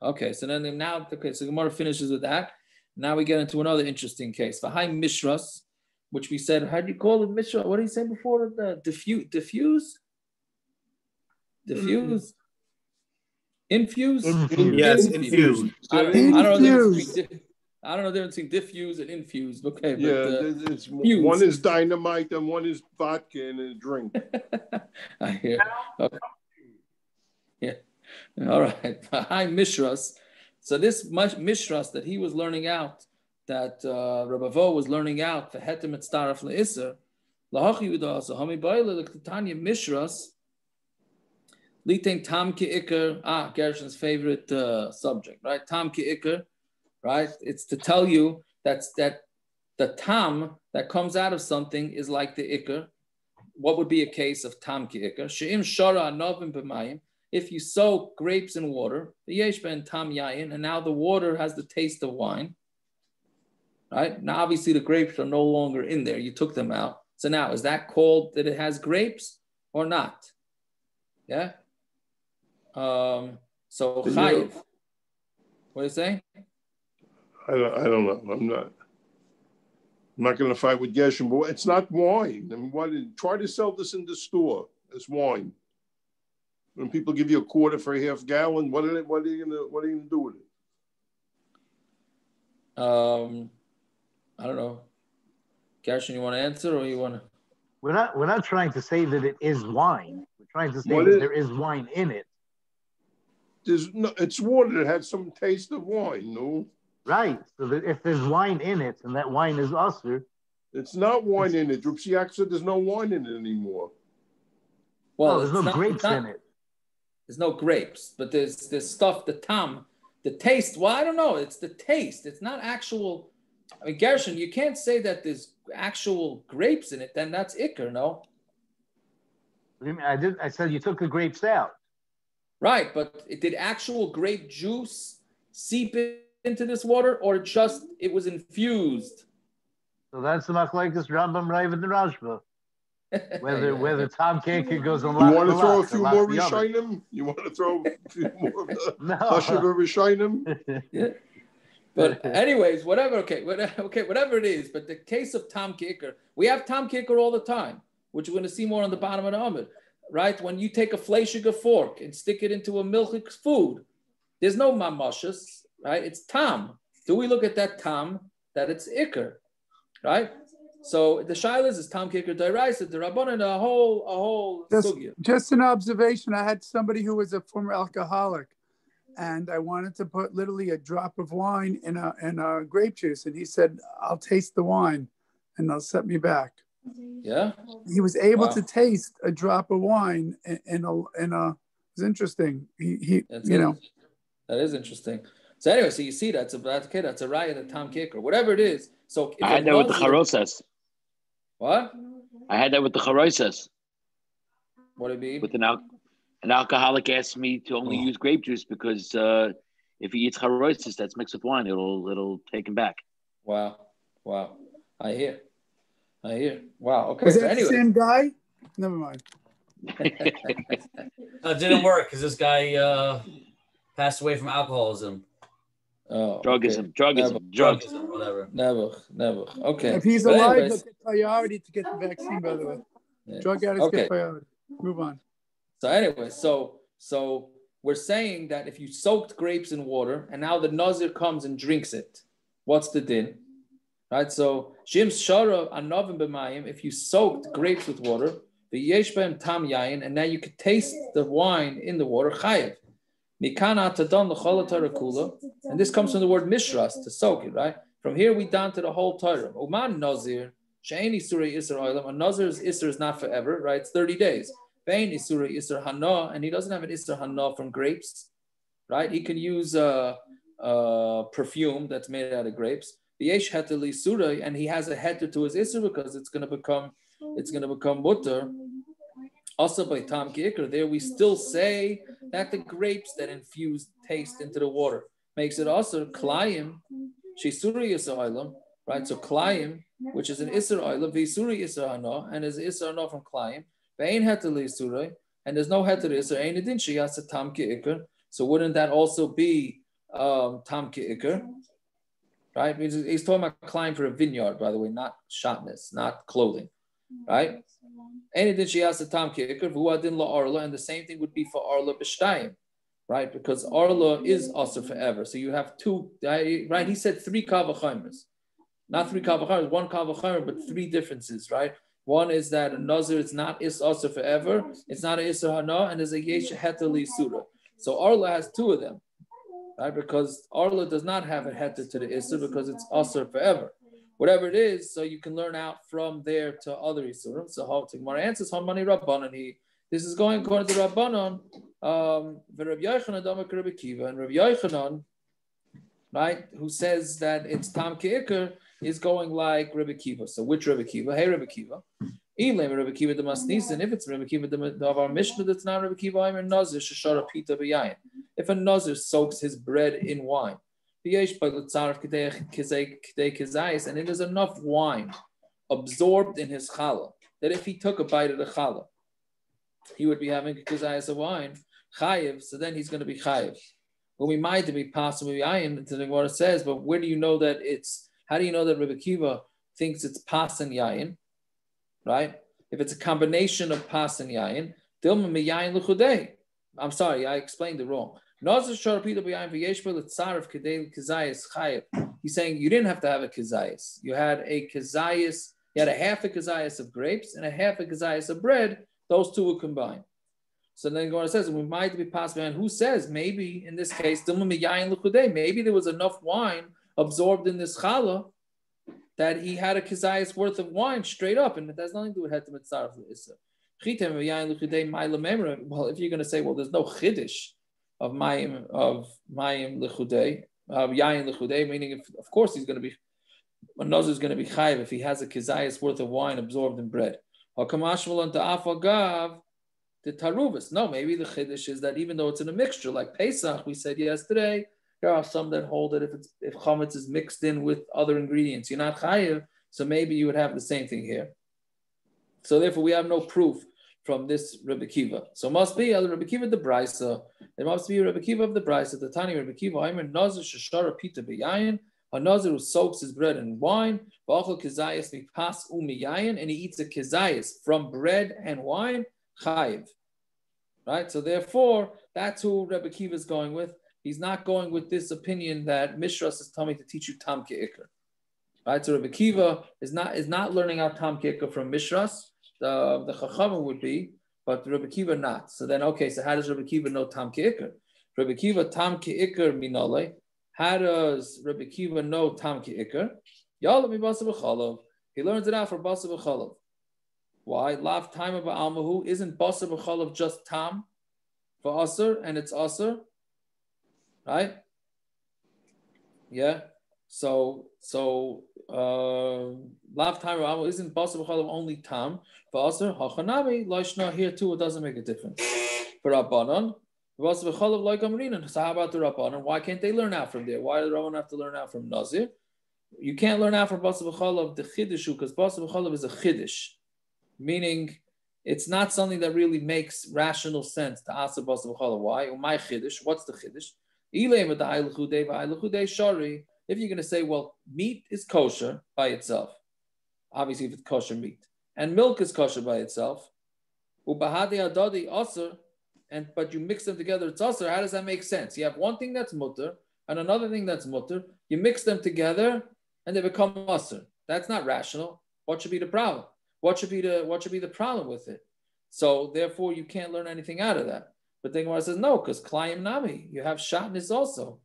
Okay, so then now, so Gemara finishes with that. Now we get into another interesting case. V'hai mishras, which we said, how do you call it mishras? What did he say before? The diffuse? Infuse? Yes, infused. I don't know the difference between diffuse and infused. Okay, but it's one is dynamite and one is vodka in a drink. I hear. Okay. Yeah. All right. Hi, mishras. So this mishras that he was learning out, that Rabbi Vo was learning out, the heter mitzdaraf le'issur, lahachi u'da'asa hami ba'ila l'ktanya mishras, liting tam ki'ikr, Gershon's favorite subject, right? Tam ki'ikr, right? It's to tell you that the tam that comes out of something is like the ikr. What would be a case of tam ki'ikr? She'im shara anovim b'mayim. If you soak grapes in water, the yesh ben tam yayin, and now the water has the taste of wine, right? Now, obviously, the grapes are no longer in there. You took them out. So now, is that called that it has grapes or not? Yeah? So, chayiv. What do you say? I don't know. I'm not going to fight with Gershon, but it's not wine. I mean, try to sell this in the store as wine. When people give you a quarter for a half gallon, what are you gonna do with it? I don't know. Gershon, you want to answer or you want to? We're not trying to say that it is wine. We're trying to say that there is wine in it. It's water that has some taste of wine, no? Right. So that if there's wine in it and that wine is issur, it's not wine in it. Rupsiak said there's no wine in it anymore. Well, there's no grapes in it. There's no grapes, but there's stuff, the tam, the taste. Well, I don't know. It's the taste. It's not actual. I mean, Gershon, you can't say that there's actual grapes in it. Then that's ikr, no? What do you mean? I said you took the grapes out. Right, but did actual grape juice seep into this water, or just it was infused? So that's the machlekes Rambam, Rav, and the Rashba. Whether Tom Kaker goes on. You want to throw a few more Rishonim? You want to throw a few more of the Hashiva Rishonim? Yeah. But anyways, whatever. Okay, whatever it is. But the case of Tom Kicker, we have Tom Kicker all the time, which we're going to see more on the bottom of the Amud, right? When you take a fleischiger fork and stick it into a milchik food, there's no mamashas, right? It's Tom. Do we look at that Tom that it's Iker, right? So the shilas is Tom Kicker Dairaisa, the Rabbanan, a whole sugya. Just an observation. I had somebody who was a former alcoholic, and I wanted to put literally a drop of wine in a grape juice, and he said, "I'll taste the wine, and they'll set me back." Yeah, he was able to taste a drop of wine in a. It was interesting. That is interesting. So anyway, so you see that's a raya that Tom Kicker, whatever it is. So I had that with the charosas. What? I had that with the charosas. What do you mean? With an alcoholic asked me to only use grape juice because if he eats charosas that's mixed with wine, it'll take him back. Wow. I hear. Wow. Okay. Was so that anyway. the same guy? Never mind. It didn't work because this guy passed away from alcoholism. Oh, drugism, whatever. Never. Okay. If he's alive, he'll get priority to get the vaccine, by the way. Yeah. Drug addicts get priority. Move on. So anyway, so we're saying that if you soaked grapes in water and now the nazir comes and drinks it, what's the din? Right? So Shim Shara Anovim B'mayim, if you soaked grapes with water, the yesh b'hem tam yayin, and now you could taste the wine in the water, chayev. Mikana tadon l'chol Torah kula, and this comes from the word mishras, to soak it, right? From here we down to the whole Torah. Uman nazir, she'ein issur issur oilam. A nazir's issur is not forever, right? It's 30 days. Vein issur issur hana, and he doesn't have an issur hana from grapes, right? He can use perfume that's made out of grapes. V'yesh heter issur, and he has a heter to his issur because it's going to become mutter. Also by Tam Ki'ikr, there we still say that the grapes that infuse taste into the water makes it also klayim, shisuri yisraelim, right? So klayim, which is an issur oila, v'isuri issur hana, and is issur hana from klayim, ve'ein heter l'isuri, and there's no heter issur, ein edin sheyasa tam ke'ikr. So wouldn't that also be tam ke'ikr? Right? He's talking about klayim for a vineyard, by the way, not shatnez, not clothing, right? Ein edin sheyasa tam ke'ikr, v'hu adin la'arla, and the same thing would be for arla b'shtayim. Right, because arla is also forever. So you have two, right? He said 3 kavachimers, not 3 kavachimers, 1 kavachimer, but 3 differences, right? One is that a nazir is not also forever, it's not an issur hana, and there's a yesh heter l'issur. So arla has 2 of them, right? Because arla does not have a heter to the issur because it's also forever. Whatever it is, so you can learn out from there to other issurim. So how Gemara answers, how many rabbanan this is going according to Rabbanon. Rabbi Yochanan, Rabbi Kiva, and Rabbi Yochanan, right, who says that it's tam ke'ikr, is going like Rabbi Kiva. So which Rabbi Kiva? Hey, Rabbi Kiva. Rabbi Kiva the masnisin. If it's Rabbi Kiva of our Mishnah, that's not Rabbi Kiva. I'm a nazir sheshara pita b'yayin. If a nazir soaks his bread in wine, and it is enough wine absorbed in his challah that if he took a bite of the challah, he would be having a kidei of wine, chayiv, so then he's going to be chayiv. When we might be possible yayin, to what it says, but where do you know that how do you know that Rabbi Kiva thinks it's pas and yayin, right? If it's a combination of pas and yayin, dilma me yayin l'chudei. I'm sorry, I explained it wrong. He's saying you didn't have to have a kizayis. You had a kizayis, you had a half a kizayis of grapes and a half a kizayis of bread. Those 2 were combined. So then God says, we might be possible. And who says maybe in this case, maybe there was enough wine absorbed in this challah that he had a kizayis worth of wine straight up, and it has nothing to do with heter mitzaref l'issur. Well, if you're going to say, well, there's no chiddush of mayim l'chudei, of yayin l'chudei, meaning of course he's going to be, a nazir is going to be chayiv if he has a kizayis worth of wine absorbed in bread. The taruvas. No, maybe the chiddush is that even though it's in a mixture, like Pesach, we said yesterday, there are some that hold that if chametz is mixed in with other ingredients, you're not chayiv. So maybe you would have the same thing here. So therefore, we have no proof from this Rabbi Kiva. So it must be Rabbi Kiva the Brisa. It must be Rabbi Kiva of the Brisa. The Tani Rabbi Kiva. I'm a nazir sheshara pita b'yayin. A nazir who soaks his bread in wine, and he eats a kizayis from bread and wine, chayiv. Right? So therefore, that's who Rebbe Kiva is going with. He's not going with this opinion that mishras is tameh to teach you tam ke'ikr. Right? So Rebbe Kiva is not learning out tam ke'ikr from mishras. The chachamim would be, but Rebbe Kiva not. So then, okay, so how does Rebbe Kiva know tam ke'ikr? Rebbe Kiva tam ke'ikr minole. How does Rabbi Kiva know tam ke'ikr? Yalav mi basar bchalav. He learns it out for basar bchalav. Why? Lav tameh ba'almahu. Isn't basar bchalav just tam for asur and it's asur, right? Yeah. So lav tameh ba'almahu. Isn't basar bchalav only tam for asur? Hachanami loishna. Here too, it doesn't make a difference. For Rabbanon. So how about the Rabbanan? Why can't they learn out from there? Why do the Rabbanan have to learn out from Nazir? You can't learn out from Basar b'chalav the chidushu because Basar b'chalav is a chidush, meaning it's not something that really makes rational sense to ask Basar b'chalav. Why? My chidush. What's the chidush? If you're going to say, well, meat is kosher by itself, obviously if it's kosher meat, and milk is kosher by itself, but you mix them together, it's asur. How does that make sense? You have one thing that's mutter and another thing that's mutter. You mix them together and they become asur. That's not rational. What should be the problem? What should be the problem with it? So therefore, you can't learn anything out of that. But then Gemara says no, because klayim nami, you have shatnez also,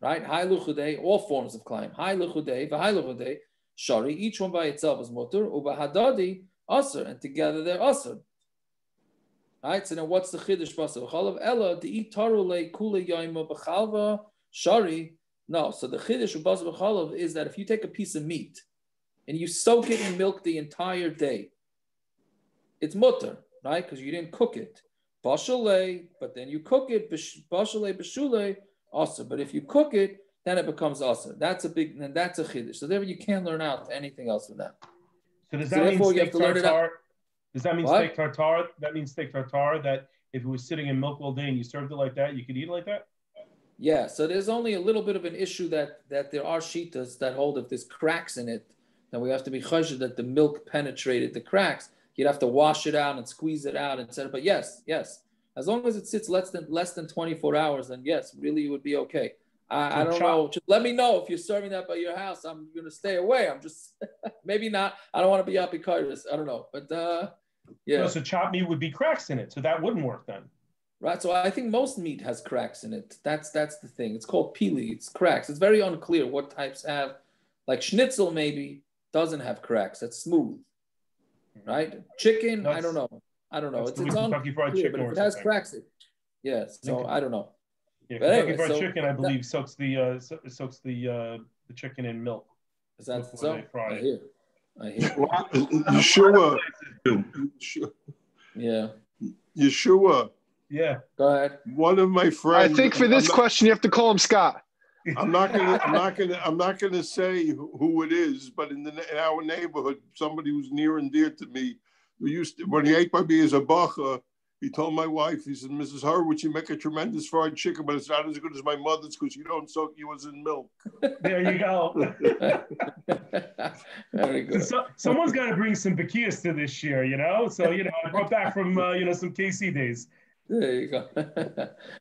right? Hai luchudei, all forms of klayim. Hai luchudei, v'hai luchudei, shari. Each one by itself is mutter. Ubahadadi asur, and together they're asur. Right, so now what's the chiddush basar b'chalav? Ella the itarule kule yaima b'chalva shari. No, so the chiddush of basar b'chalav is that if you take a piece of meat and you soak it in milk the entire day, it's mutter, right? Because you didn't cook it. Bashale, but then you cook it. Bashale b'shule also. But if you cook it, then it becomes aser. That's a chiddush. So therefore, you can't learn out anything else with that. So does that mean steak tartare? Does that mean steak tartare? That means steak tartare that if it was sitting in milk all day and you served it like that, you could eat it like that? Yeah, so there's only a little bit of an issue that there are shitas that hold if there's cracks in it, then we have to be choshed that the milk penetrated the cracks. You'd have to wash it out and squeeze it out, etc. But yes, as long as it sits less than 24 hours, then yes, really it would be okay. I don't know. Just let me know if you're serving that by your house. I'm going to stay away. I'm just maybe not. I don't want to be apikaitis. I don't know, but yeah. No, so chopped meat would be cracks in it, so that wouldn't work then. Right. So I think most meat has cracks in it. That's the thing. It's called pili. It's cracks. It's very unclear what types have. Like schnitzel maybe doesn't have cracks. That's smooth. Right. Chicken. I don't know. It's Kentucky Fried Chicken, but if it has cracks. So I don't know. Yeah, Kentucky Fried Chicken, I believe, soaks the chicken in milk. Is that so? I hear. Yeshua. Yeah. Yeshua. Yeah. Go ahead. One of my friends. I think for this question, you have to call him Scott. I'm not gonna say who it is, but in our neighborhood, somebody who's near and dear to me, who used to, when he ate by me as a bacha, he told my wife, he said, Mrs. Horowitz, you make a tremendous fried chicken, but it's not as good as my mother's because you don't soak yours in milk. There you go. Very good. So, someone's got to bring some bakias to this year, So, I brought back from, some KC days. There you go.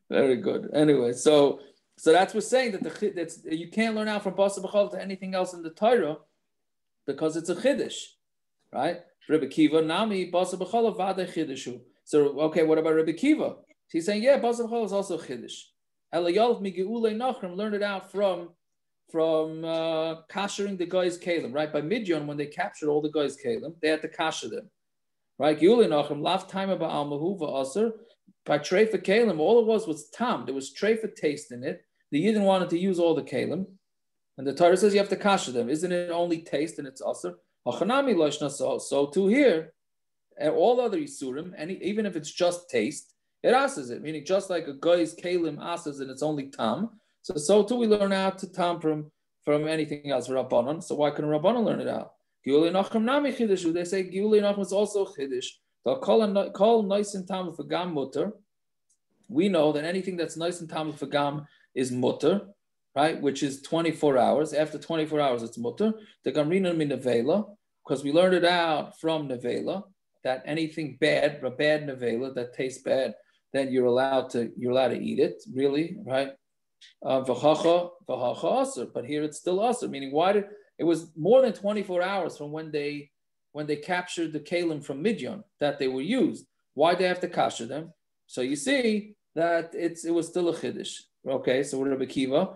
Very good. Anyway, so that's what's saying that you can't learn out from Basar bchalav to anything else in the Torah because it's a chiddush, right? Rebbe Kiva, Nami, Basar bchalav v'adei chiddushu. So, okay, what about Rebbe Kiva? He's saying, yeah, Basar bchalav is also chiddush. Elayolv migeulei nachrim learned it out from kashering the guys' kalim, right? By Midyon, when they captured all the guys' kalim, they had to kasher them, right? Geulei nachrim, lav taima ba'almahu va'aser. By treifa kalim, all it was tam. There was treifa taste in it. The Yidden wanted to use all the kalim, and the Torah says you have to kasher them. Isn't it only taste and it's aser? So too here, and all other isurim, and even if it's just taste, it asers it. Meaning just like a guy's kalim asers and it's only tam. So too we learn out to tam from anything else. Rabbanon. So why couldn't Rabbanon learn it out? Giulei nachrim nami chidushu. They say Giulei nachrim is also chiddush. Call nice and tam for gam mutter. We know that anything that's nice and tam for gam is mutter, right? Which is 24 hours. After 24 hours, it's mutter. The gamrina min nevela, because we learned it out from nevela that anything bad, a bad nevela that tastes bad, then you're allowed to eat it. Really, right? V'chacha aser, but here it's still aser. Meaning, it was more than 24 hours from when they captured the kalim from Midyon that they were used. Why they have to kasher them? So you see that it was still a chiddush. Okay, so what Rebbe Kiva?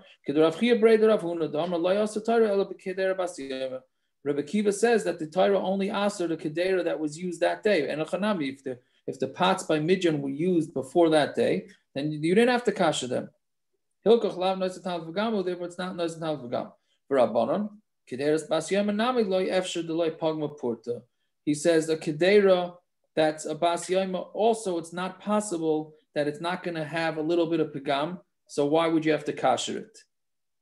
Rebbe Kiva says that the Torah only asked the kidei that was used that day. And if the pots by Midyon were used before that day, then you didn't have to kasher them. Therefore, it's not nice and tal v'gam. For Rabbanon, he says a kidei that's a bas yoma. Also, it's not possible that it's not going to have a little bit of pagam. So why would you have to kasher it,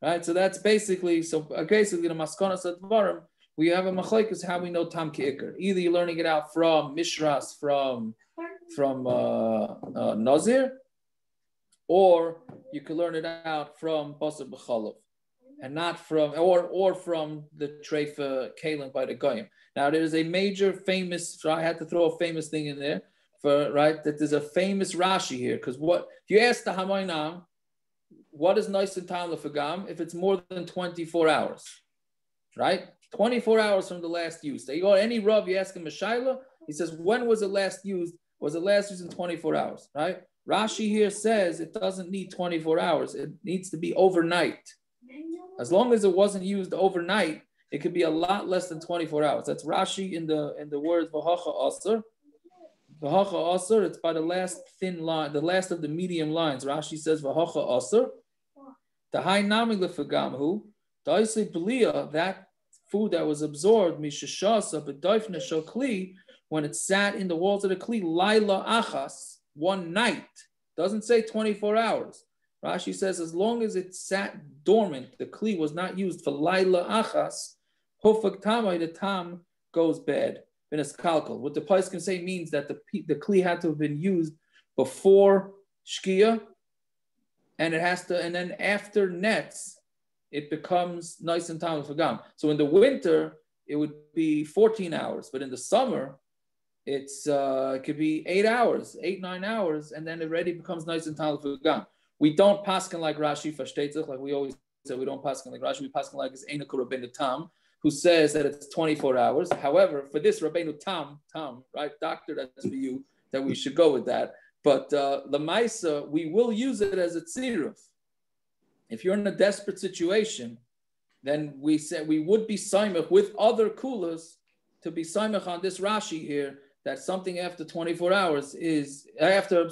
right? So that's basically the maskonas advarim. We have a machlekes how we know tam ki'ikr. Either you're learning it out from mishras from nazir, or you could learn it out from basar bchalav, and not from or from the treifa kalim by the goyim. Now there is a major famous. So I had to throw a famous thing in there that there's a famous Rashi here because if you ask the Hamoinam, what is nice and tam lefagam if it's more than 24 hours, right? 24 hours from the last use. They go any Rav, you ask him a shaila, he says when was it last used? Was it last used in 24 hours, right? Rashi here says it doesn't need 24 hours. It needs to be overnight. As long as it wasn't used overnight, it could be a lot less than 24 hours. That's Rashi in the words v'hacha aser. V'hacha aser, it's by the last thin line, the last of the medium lines. Rashi says v'hacha aser. The high nami lefagamhu, daisli belia, that food that was absorbed, mishashasa b'doifna shel kli, when it sat in the walls of the kli, laila achas, one night. Doesn't say 24 hours. Rashi says as long as it sat dormant, the kli was not used for laila achas, hofak tameh, the tam goes bad. What the Pais can say means that the kli had to have been used before shkia, and it has to, and then after nets, it becomes nice and tam fagam. So in the winter, it would be 14 hours, but in the summer, it could be 8 hours, 9 hours, and then it already becomes nice and tam fagam. We don't paskin like Rashi versteht, like we always say, we don't paskin like Rashi. We paskin like his Eina Rabbeinu Tam, who says that it's 24 hours. However, for this Rabbeinu Tam, right, doctor, that's for you, that we should go with that. But Lamaisa, we will use it as a tziruf. If you're in a desperate situation, then we said we would be saimach with other kulas to be saimach on this Rashi here, that something after 24 hours is, after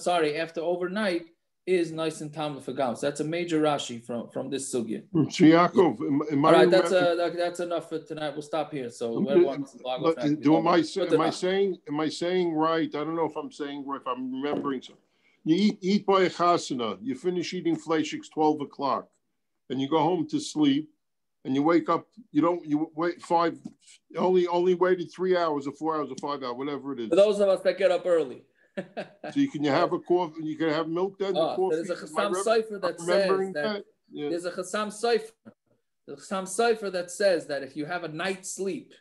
overnight, is nice and tam l'fagam. So that's a major Rashi from this sugya. So Yaakov, all right, that's enough for tonight. We'll stop here. So am I saying right? I don't know if I'm saying right. If I'm remembering something, you eat by a chasana. You finish eating fleishiks 12 o'clock, and you go home to sleep, and you wake up. You wait only waited 3 hours or 4 hours or 5 hours, whatever it is. For those of us that get up early. So you can have a coffee. You can have milk then. There's a Chassam Sofer that says that. Yeah. There's a Chassam Sofer. The Chassam Sofer that says that if you have a night's sleep,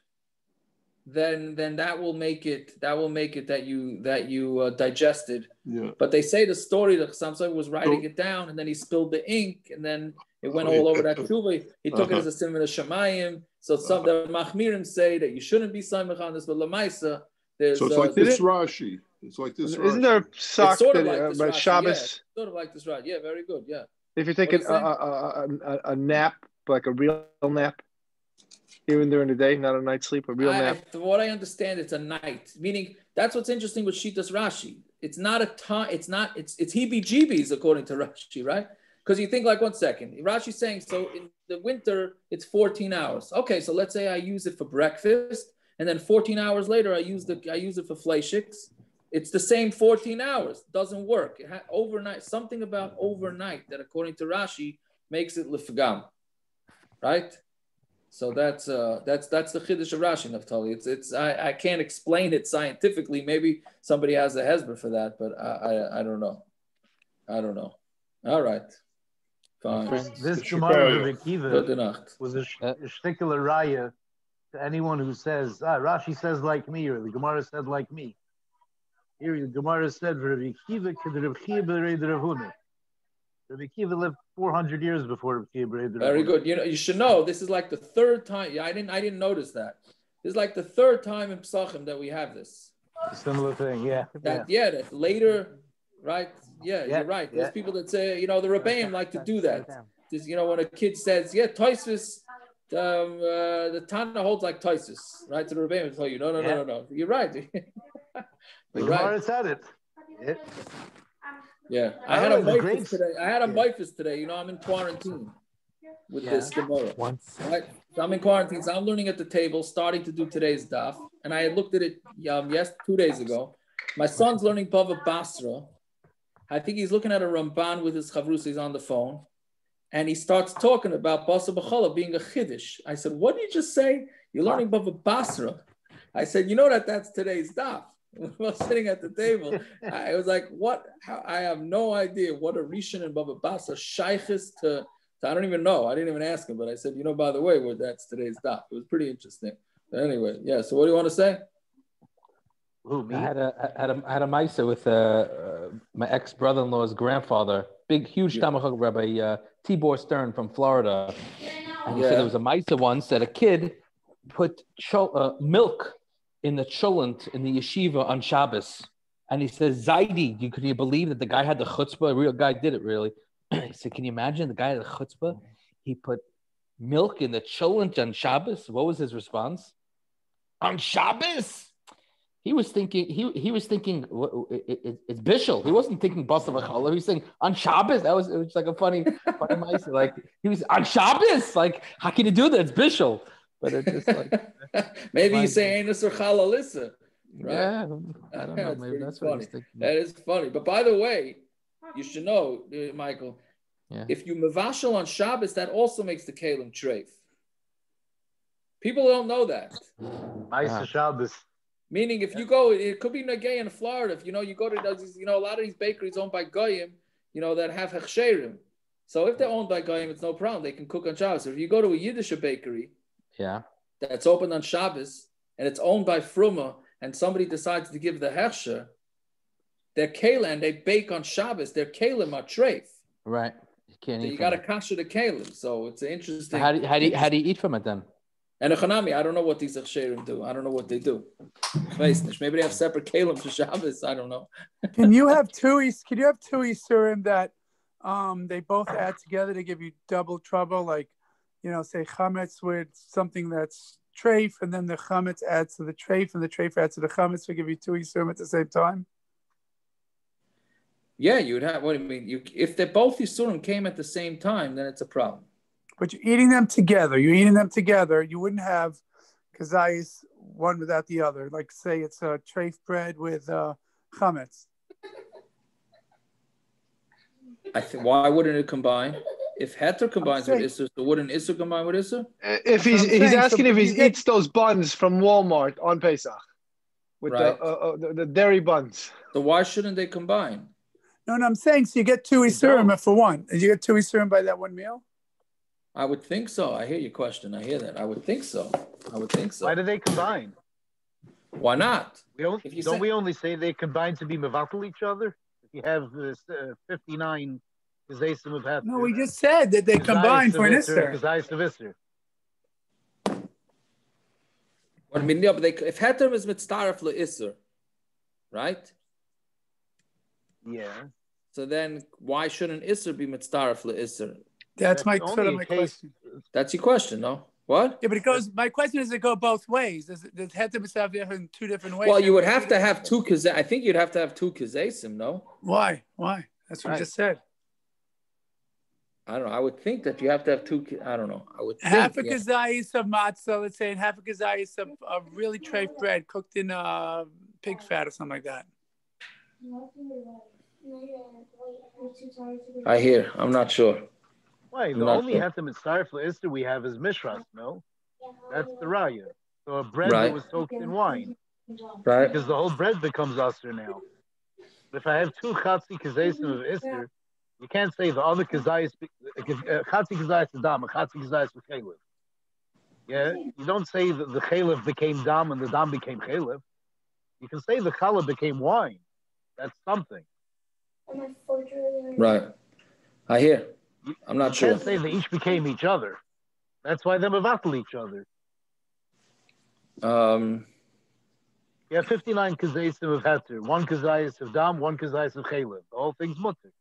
then that will make it that you digested. Yeah. But they say the story that Chassam Sofer was writing it down, and then he spilled the ink, and then it went all over that tshuva. He took it as a simon of Shamayim. So some the Machmirim say that you shouldn't be Saimach on this, but Lamaisa, there's. So it's like this Rashi. It's like this. Isn't there a sock sort of that, like this by Rashi, Shabbos? Yeah, sort of like this Rashi. Yeah, very good. Yeah. If you're taking a nap, like a real nap, even during the day, not a night's sleep, a real nap. From what I understand, it's a night. Meaning that's what's interesting with Shitas Rashi. It's not a time. It's heebie-jeebies according to Rashi, right? Because you think like 1 second. Rashi's saying so in the winter it's 14 hours. Okay, so let's say I use it for breakfast, and then 14 hours later I use it for fleishiks. It's the same 14 hours. Doesn't work. It overnight, something about overnight that according to Rashi makes it lefgam, right? So that's the chiddush of Rashi, Naftali. I can't explain it scientifically. Maybe somebody has a hezber for that, but I don't know. All right, fine. This Gemara of Akiva was a shtickler raya to anyone who says Rashi says like me, or the Gemara said like me. Here the Gemara said, Rabbi Akiva lived 400 years before Rabbi Akiva. Very good. You should know this is like the third time. Yeah, I didn't notice that. This is like the third time in Pesachim that we have this. A similar thing, yeah. That later, right? Yeah, you're right. There's people that say, the Rebbeim like to do that. Just, when a kid says, Toisvis, the Tana holds like Toisvis, right? So the Rebbeim will tell you, no. You're right. The Gemara said it. Yeah, I had a mifus today. I'm in quarantine with this Gemara. Right? So I'm in quarantine, so I'm learning at the table, starting to do today's daf. And I had looked at it 2 days ago. My son's learning Bava Basra. I think he's looking at a Ramban with his chavrus. He's on the phone. And he starts talking about Basar bchalav being a chiddush. I said, what did you just say? You're learning Bava Basra. I said, that's today's daf. While sitting at the table, I was like, what? I have no idea what a Rishon and Baba Basar shaykhis to I don't even know. I didn't even ask him, but I said, by the way, that's today's daf. It was pretty interesting. But anyway, yeah. So what do you want to say? I had a maisa with my ex-brother-in-law's grandfather, huge tameh Rabbi Tibor Stern from Florida. And he said there was a maisa once that a kid put milk in the chulin in the yeshiva on Shabbos. And he says, Zaidi, can you believe that the guy had the chutzpah? A real guy did it, really. He said, can you imagine the guy had the chutzpah? He put milk in the chulin on Shabbos. What was his response? On Shabbos? He was thinking, he was thinking, it's bishul. He wasn't thinking Basar bchalav. He was saying, on Shabbos. It was like a funny mice. Like, he was, on Shabbos? Like, how can you do that? It's bishul. But it's just like maybe you say issur chalalissa, right? Yeah, I don't know. Maybe that's what I was thinking. That is funny. But by the way, you should know, Michael, If you mevashel on Shabbos, that also makes the kalim treif. People don't know that. Ma'aser Shabbos. Meaning, if you go, it could be Nagay in Florida. If you go to those, a lot of these bakeries owned by Goyim, that have hechsherim. So if they're owned by Goyim, it's no problem. They can cook on Shabbos. If you go to a Yiddish bakery, that's open on Shabbos and it's owned by Fruma, and somebody decides to give the hechsher, their kalim, and they bake on Shabbos, their kalim are treif. Right. You can't eat. You got to kasher the kalim. So it's an interesting. How do you eat from it then? And a chanami, I don't know what these achsherim do. I don't know what they do. Maybe they have separate kalim for Shabbos. I don't know. Can you have two issurim that they both add together to give you double trouble? Like, say chametz with something that's treif, and then the chametz adds to the treif, and the treif adds to the chametz to give you two issurim at the same time? Yeah, you would have. What do you mean? If they both isurim came at the same time, then it's a problem. But you're eating them together. You wouldn't have kazayis one without the other. Like, say it's a treif bread with chametz. I think. Why wouldn't it combine? If heter combines with issur, so wouldn't issur combine with issur? If he's asking if he eats those buns from Walmart on Pesach with the dairy buns. So why shouldn't they combine? No, I'm saying so you get two isurim for one. Did you get two isurim by that one meal? I would think so. I hear your question. I hear that. I would think so. Why do they combine? Why not? We only say they combine to be mevatel each other? If you have 59 kazaysim of heter. No, we just said that they combine for an issur. Kazayis of issur. But if heter is mitzdaref le'issur, right? Yeah. So then why shouldn't issur be mitzdaref le'issur? That's my question. That's your question, no? What? Yeah, but it goes. My question is, it go both ways. Does heter mitzdaref in two different ways? Well, you would have to have two kazay. I think you'd have to have two kazaysim, no? Why? That's what you just said. I don't know. I would think that you have to have two. I don't know. I would think, half a kazayis of matzah, let's say, and half a kazayis of really treif bread cooked in pig fat or something like that. I hear. I'm not sure. Why? The only heter mitzdaref le'issur we have is mishras, no? That's the raya. So a bread that was soaked in wine. Right. Because the whole bread becomes issur now. But if I have two chatzi kazaysim of issur, you can't say the other kazayis, chatzi kazayis is dam, chatzi kazayis is chalev. Yeah? You don't say that the chalev became dam and the dam became chalev. You can say the chalev became wine. That's something. Right. I hear. I'm not sure. You can't say they each became each other. That's why they're mevatel each other. You have 59 kazaysim of heter, one kazayis of dam, one kazayis of chalev. The whole thing's mutter.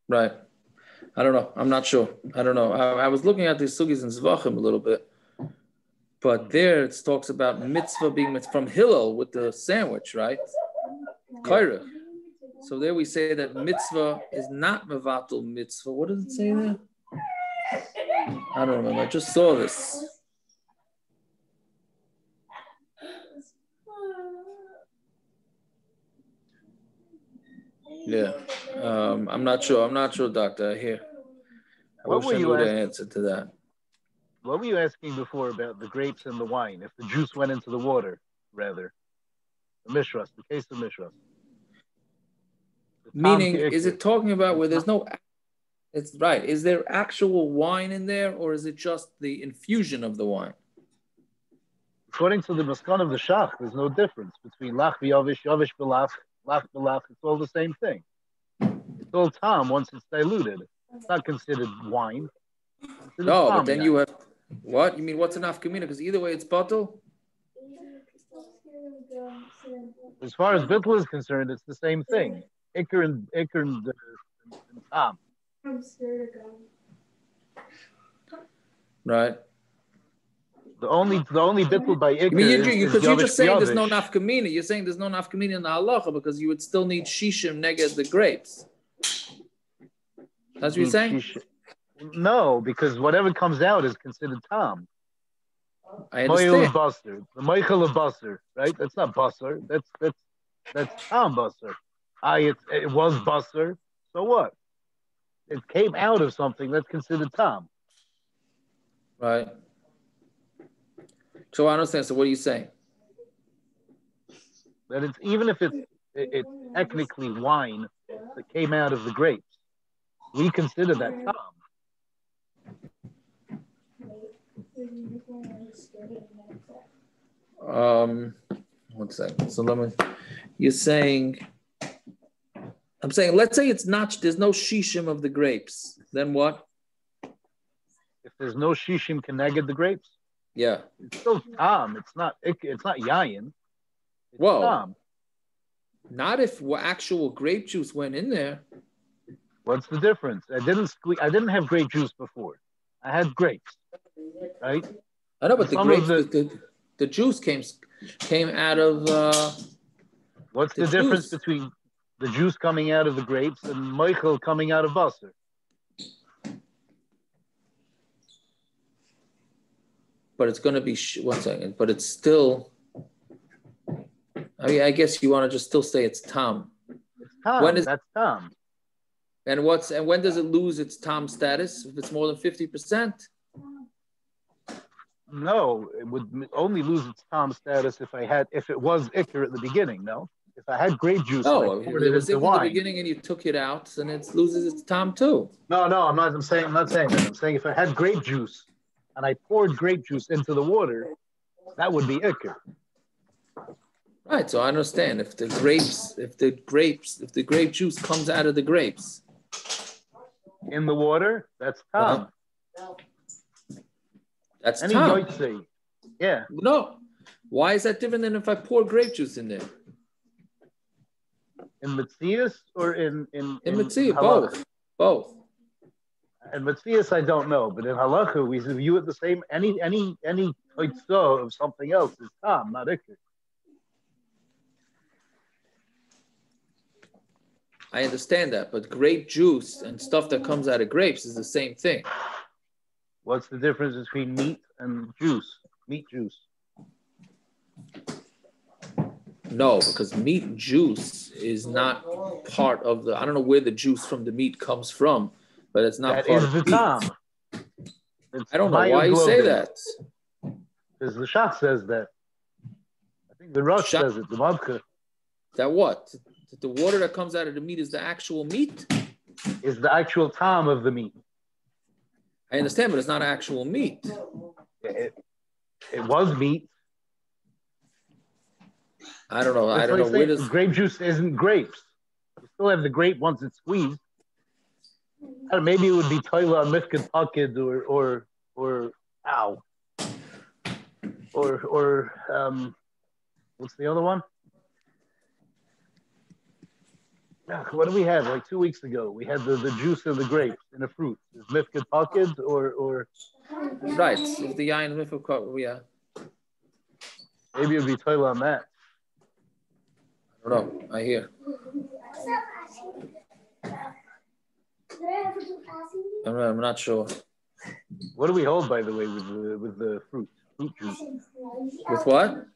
Right. I don't know. I'm not sure. I don't know. I was looking at these sugis and zvachim a little bit. But there it talks about mitzvah being from Hillel with the sandwich, right? Kairach. So there we say that mitzvah is not mevatel mitzvah. What does it say there? I don't remember. I just saw this. Yeah. I'm not sure. Doctor. I hear. I wish I knew the answer to that. What were you asking before about the grapes and the wine? If the juice went into the water, rather. The mishras, the case of mishras. Meaning, is it talking about where there's no... It's right. Is there actual wine in there, or is it just the infusion of the wine? According to the maskan of the shach, there's no difference between lach v'yavish, yavish b'lach, lach b'lach. It's all the same thing. It's all tam once it's diluted. It's not considered wine. No, but then you have... What? You mean what's an afkamina? Because either way it's batel? As far as bittul is concerned, it's the same thing. Iker and tam. Right. The only bittul by iker because you're just saying there's no nafkamina. You're saying there's no nafkamina in the halacha because you would still need shishim neged the grapes. That's what you're saying? No, because whatever comes out is considered tam. I understand. The Michael of Basar, right? That's not Basar. That's tam Basar. it was Basar. So what? It came out of something that's considered tam. Right. So I understand. So what are you saying? That it's even if it's technically wine that came out of the grapes, we consider that tam. 1 second. So you're saying, I'm saying, let's say it's not, there's no shishim of the grapes. Then what? If there's no shishim connected the grapes, yeah, it's still tam. It's not yayin. Whoa. Tam. Not if actual grape juice went in there. What's the difference? I didn't have grape juice before. I had grapes, right? I know, but the grapes, the juice came out of. What's the difference between the juice coming out of the grapes and Michael coming out of Basar? But it's going to be 1 second. But it's still. I mean, I guess you want to just still say it's tam. It's tam. That's tam. And when does it lose its tam status? If it's more than 50%? No, it would only lose its tam status if it was issur at the beginning. No, if I had grape juice, no, if it was in the beginning and you took it out, then it loses its tam too. No, I'm not saying that. I'm saying if I had grape juice and I poured grape juice into the water, that would be issur. Right, so I understand. If the grape juice comes out of the grapes in the water, that's tam. That's any tam. Say, yeah. No. Why is that different than if I pour grape juice in there? In Metzias or in Metzias, both. In Metzias, I don't know, but in halacha we view it the same. Any toitzo of something else is tam, not issur. I understand that, but grape juice and stuff that comes out of grapes is the same thing. What's the difference between meat and juice? Meat juice. No, because meat juice is not part of the. I don't know where the juice from the meat comes from, but it's not part of the tam. I don't know why you say that. Because the Shach says that. I think the Rosh says it. The Mabcha. That what? That the water that comes out of the meat is the actual meat? Is the actual tam of the meat. I understand, but it's not actual meat. It was meat. I don't know. I don't know. Where does grape juice isn't grapes? You still have the grape once it's squeezed. Maybe it would be toilet on mifked pocket or what's the other one? What do we have? Like 2 weeks ago, we had the juice of the grapes in a fruit. Is mifked pocket or right? If the yain mifked pocket, yeah. Maybe it would be toilet on that. I don't know. I hear. I'm not sure. What do we hold, by the way, with the fruit juice? With what?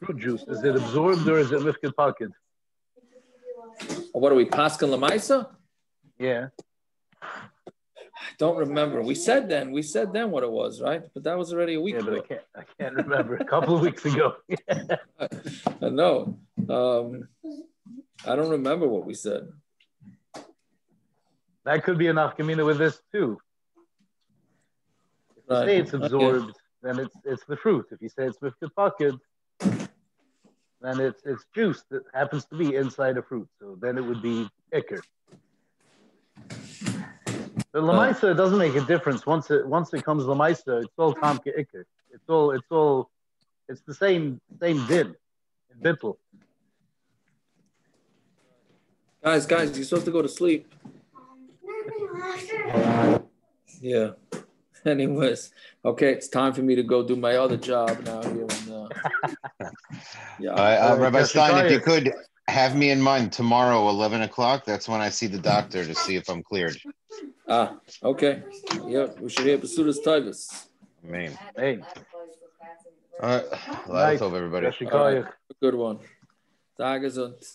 Fruit juice. Is it absorbed or is it mifked pocket? What are we, Pascal Lamaisa? Yeah. I don't remember. We said then what it was, right? But that was already a week ago. But I can't remember. A couple of weeks ago. I know. I don't remember what we said. That could be enough Kamina with this too. If you say it's absorbed, then it's the fruit. If you say it's mifked pocket, then it's juice that happens to be inside a fruit. So then it would be issur. The lamaisa doesn't make a difference. Once it comes lamaisa, it's all tamke issur. It's the same din in bittul. Guys, you're supposed to go to sleep. Yeah. Anyways, okay, it's time for me to go do my other job now here. Rabbi Stein, if you could have me in mind tomorrow, 11 o'clock. That's when I see the doctor to see if I'm cleared. Okay. Yeah, we should hear Basudas Tavis. Amen. Hey. All right. Everybody. Good one. Tag gesund.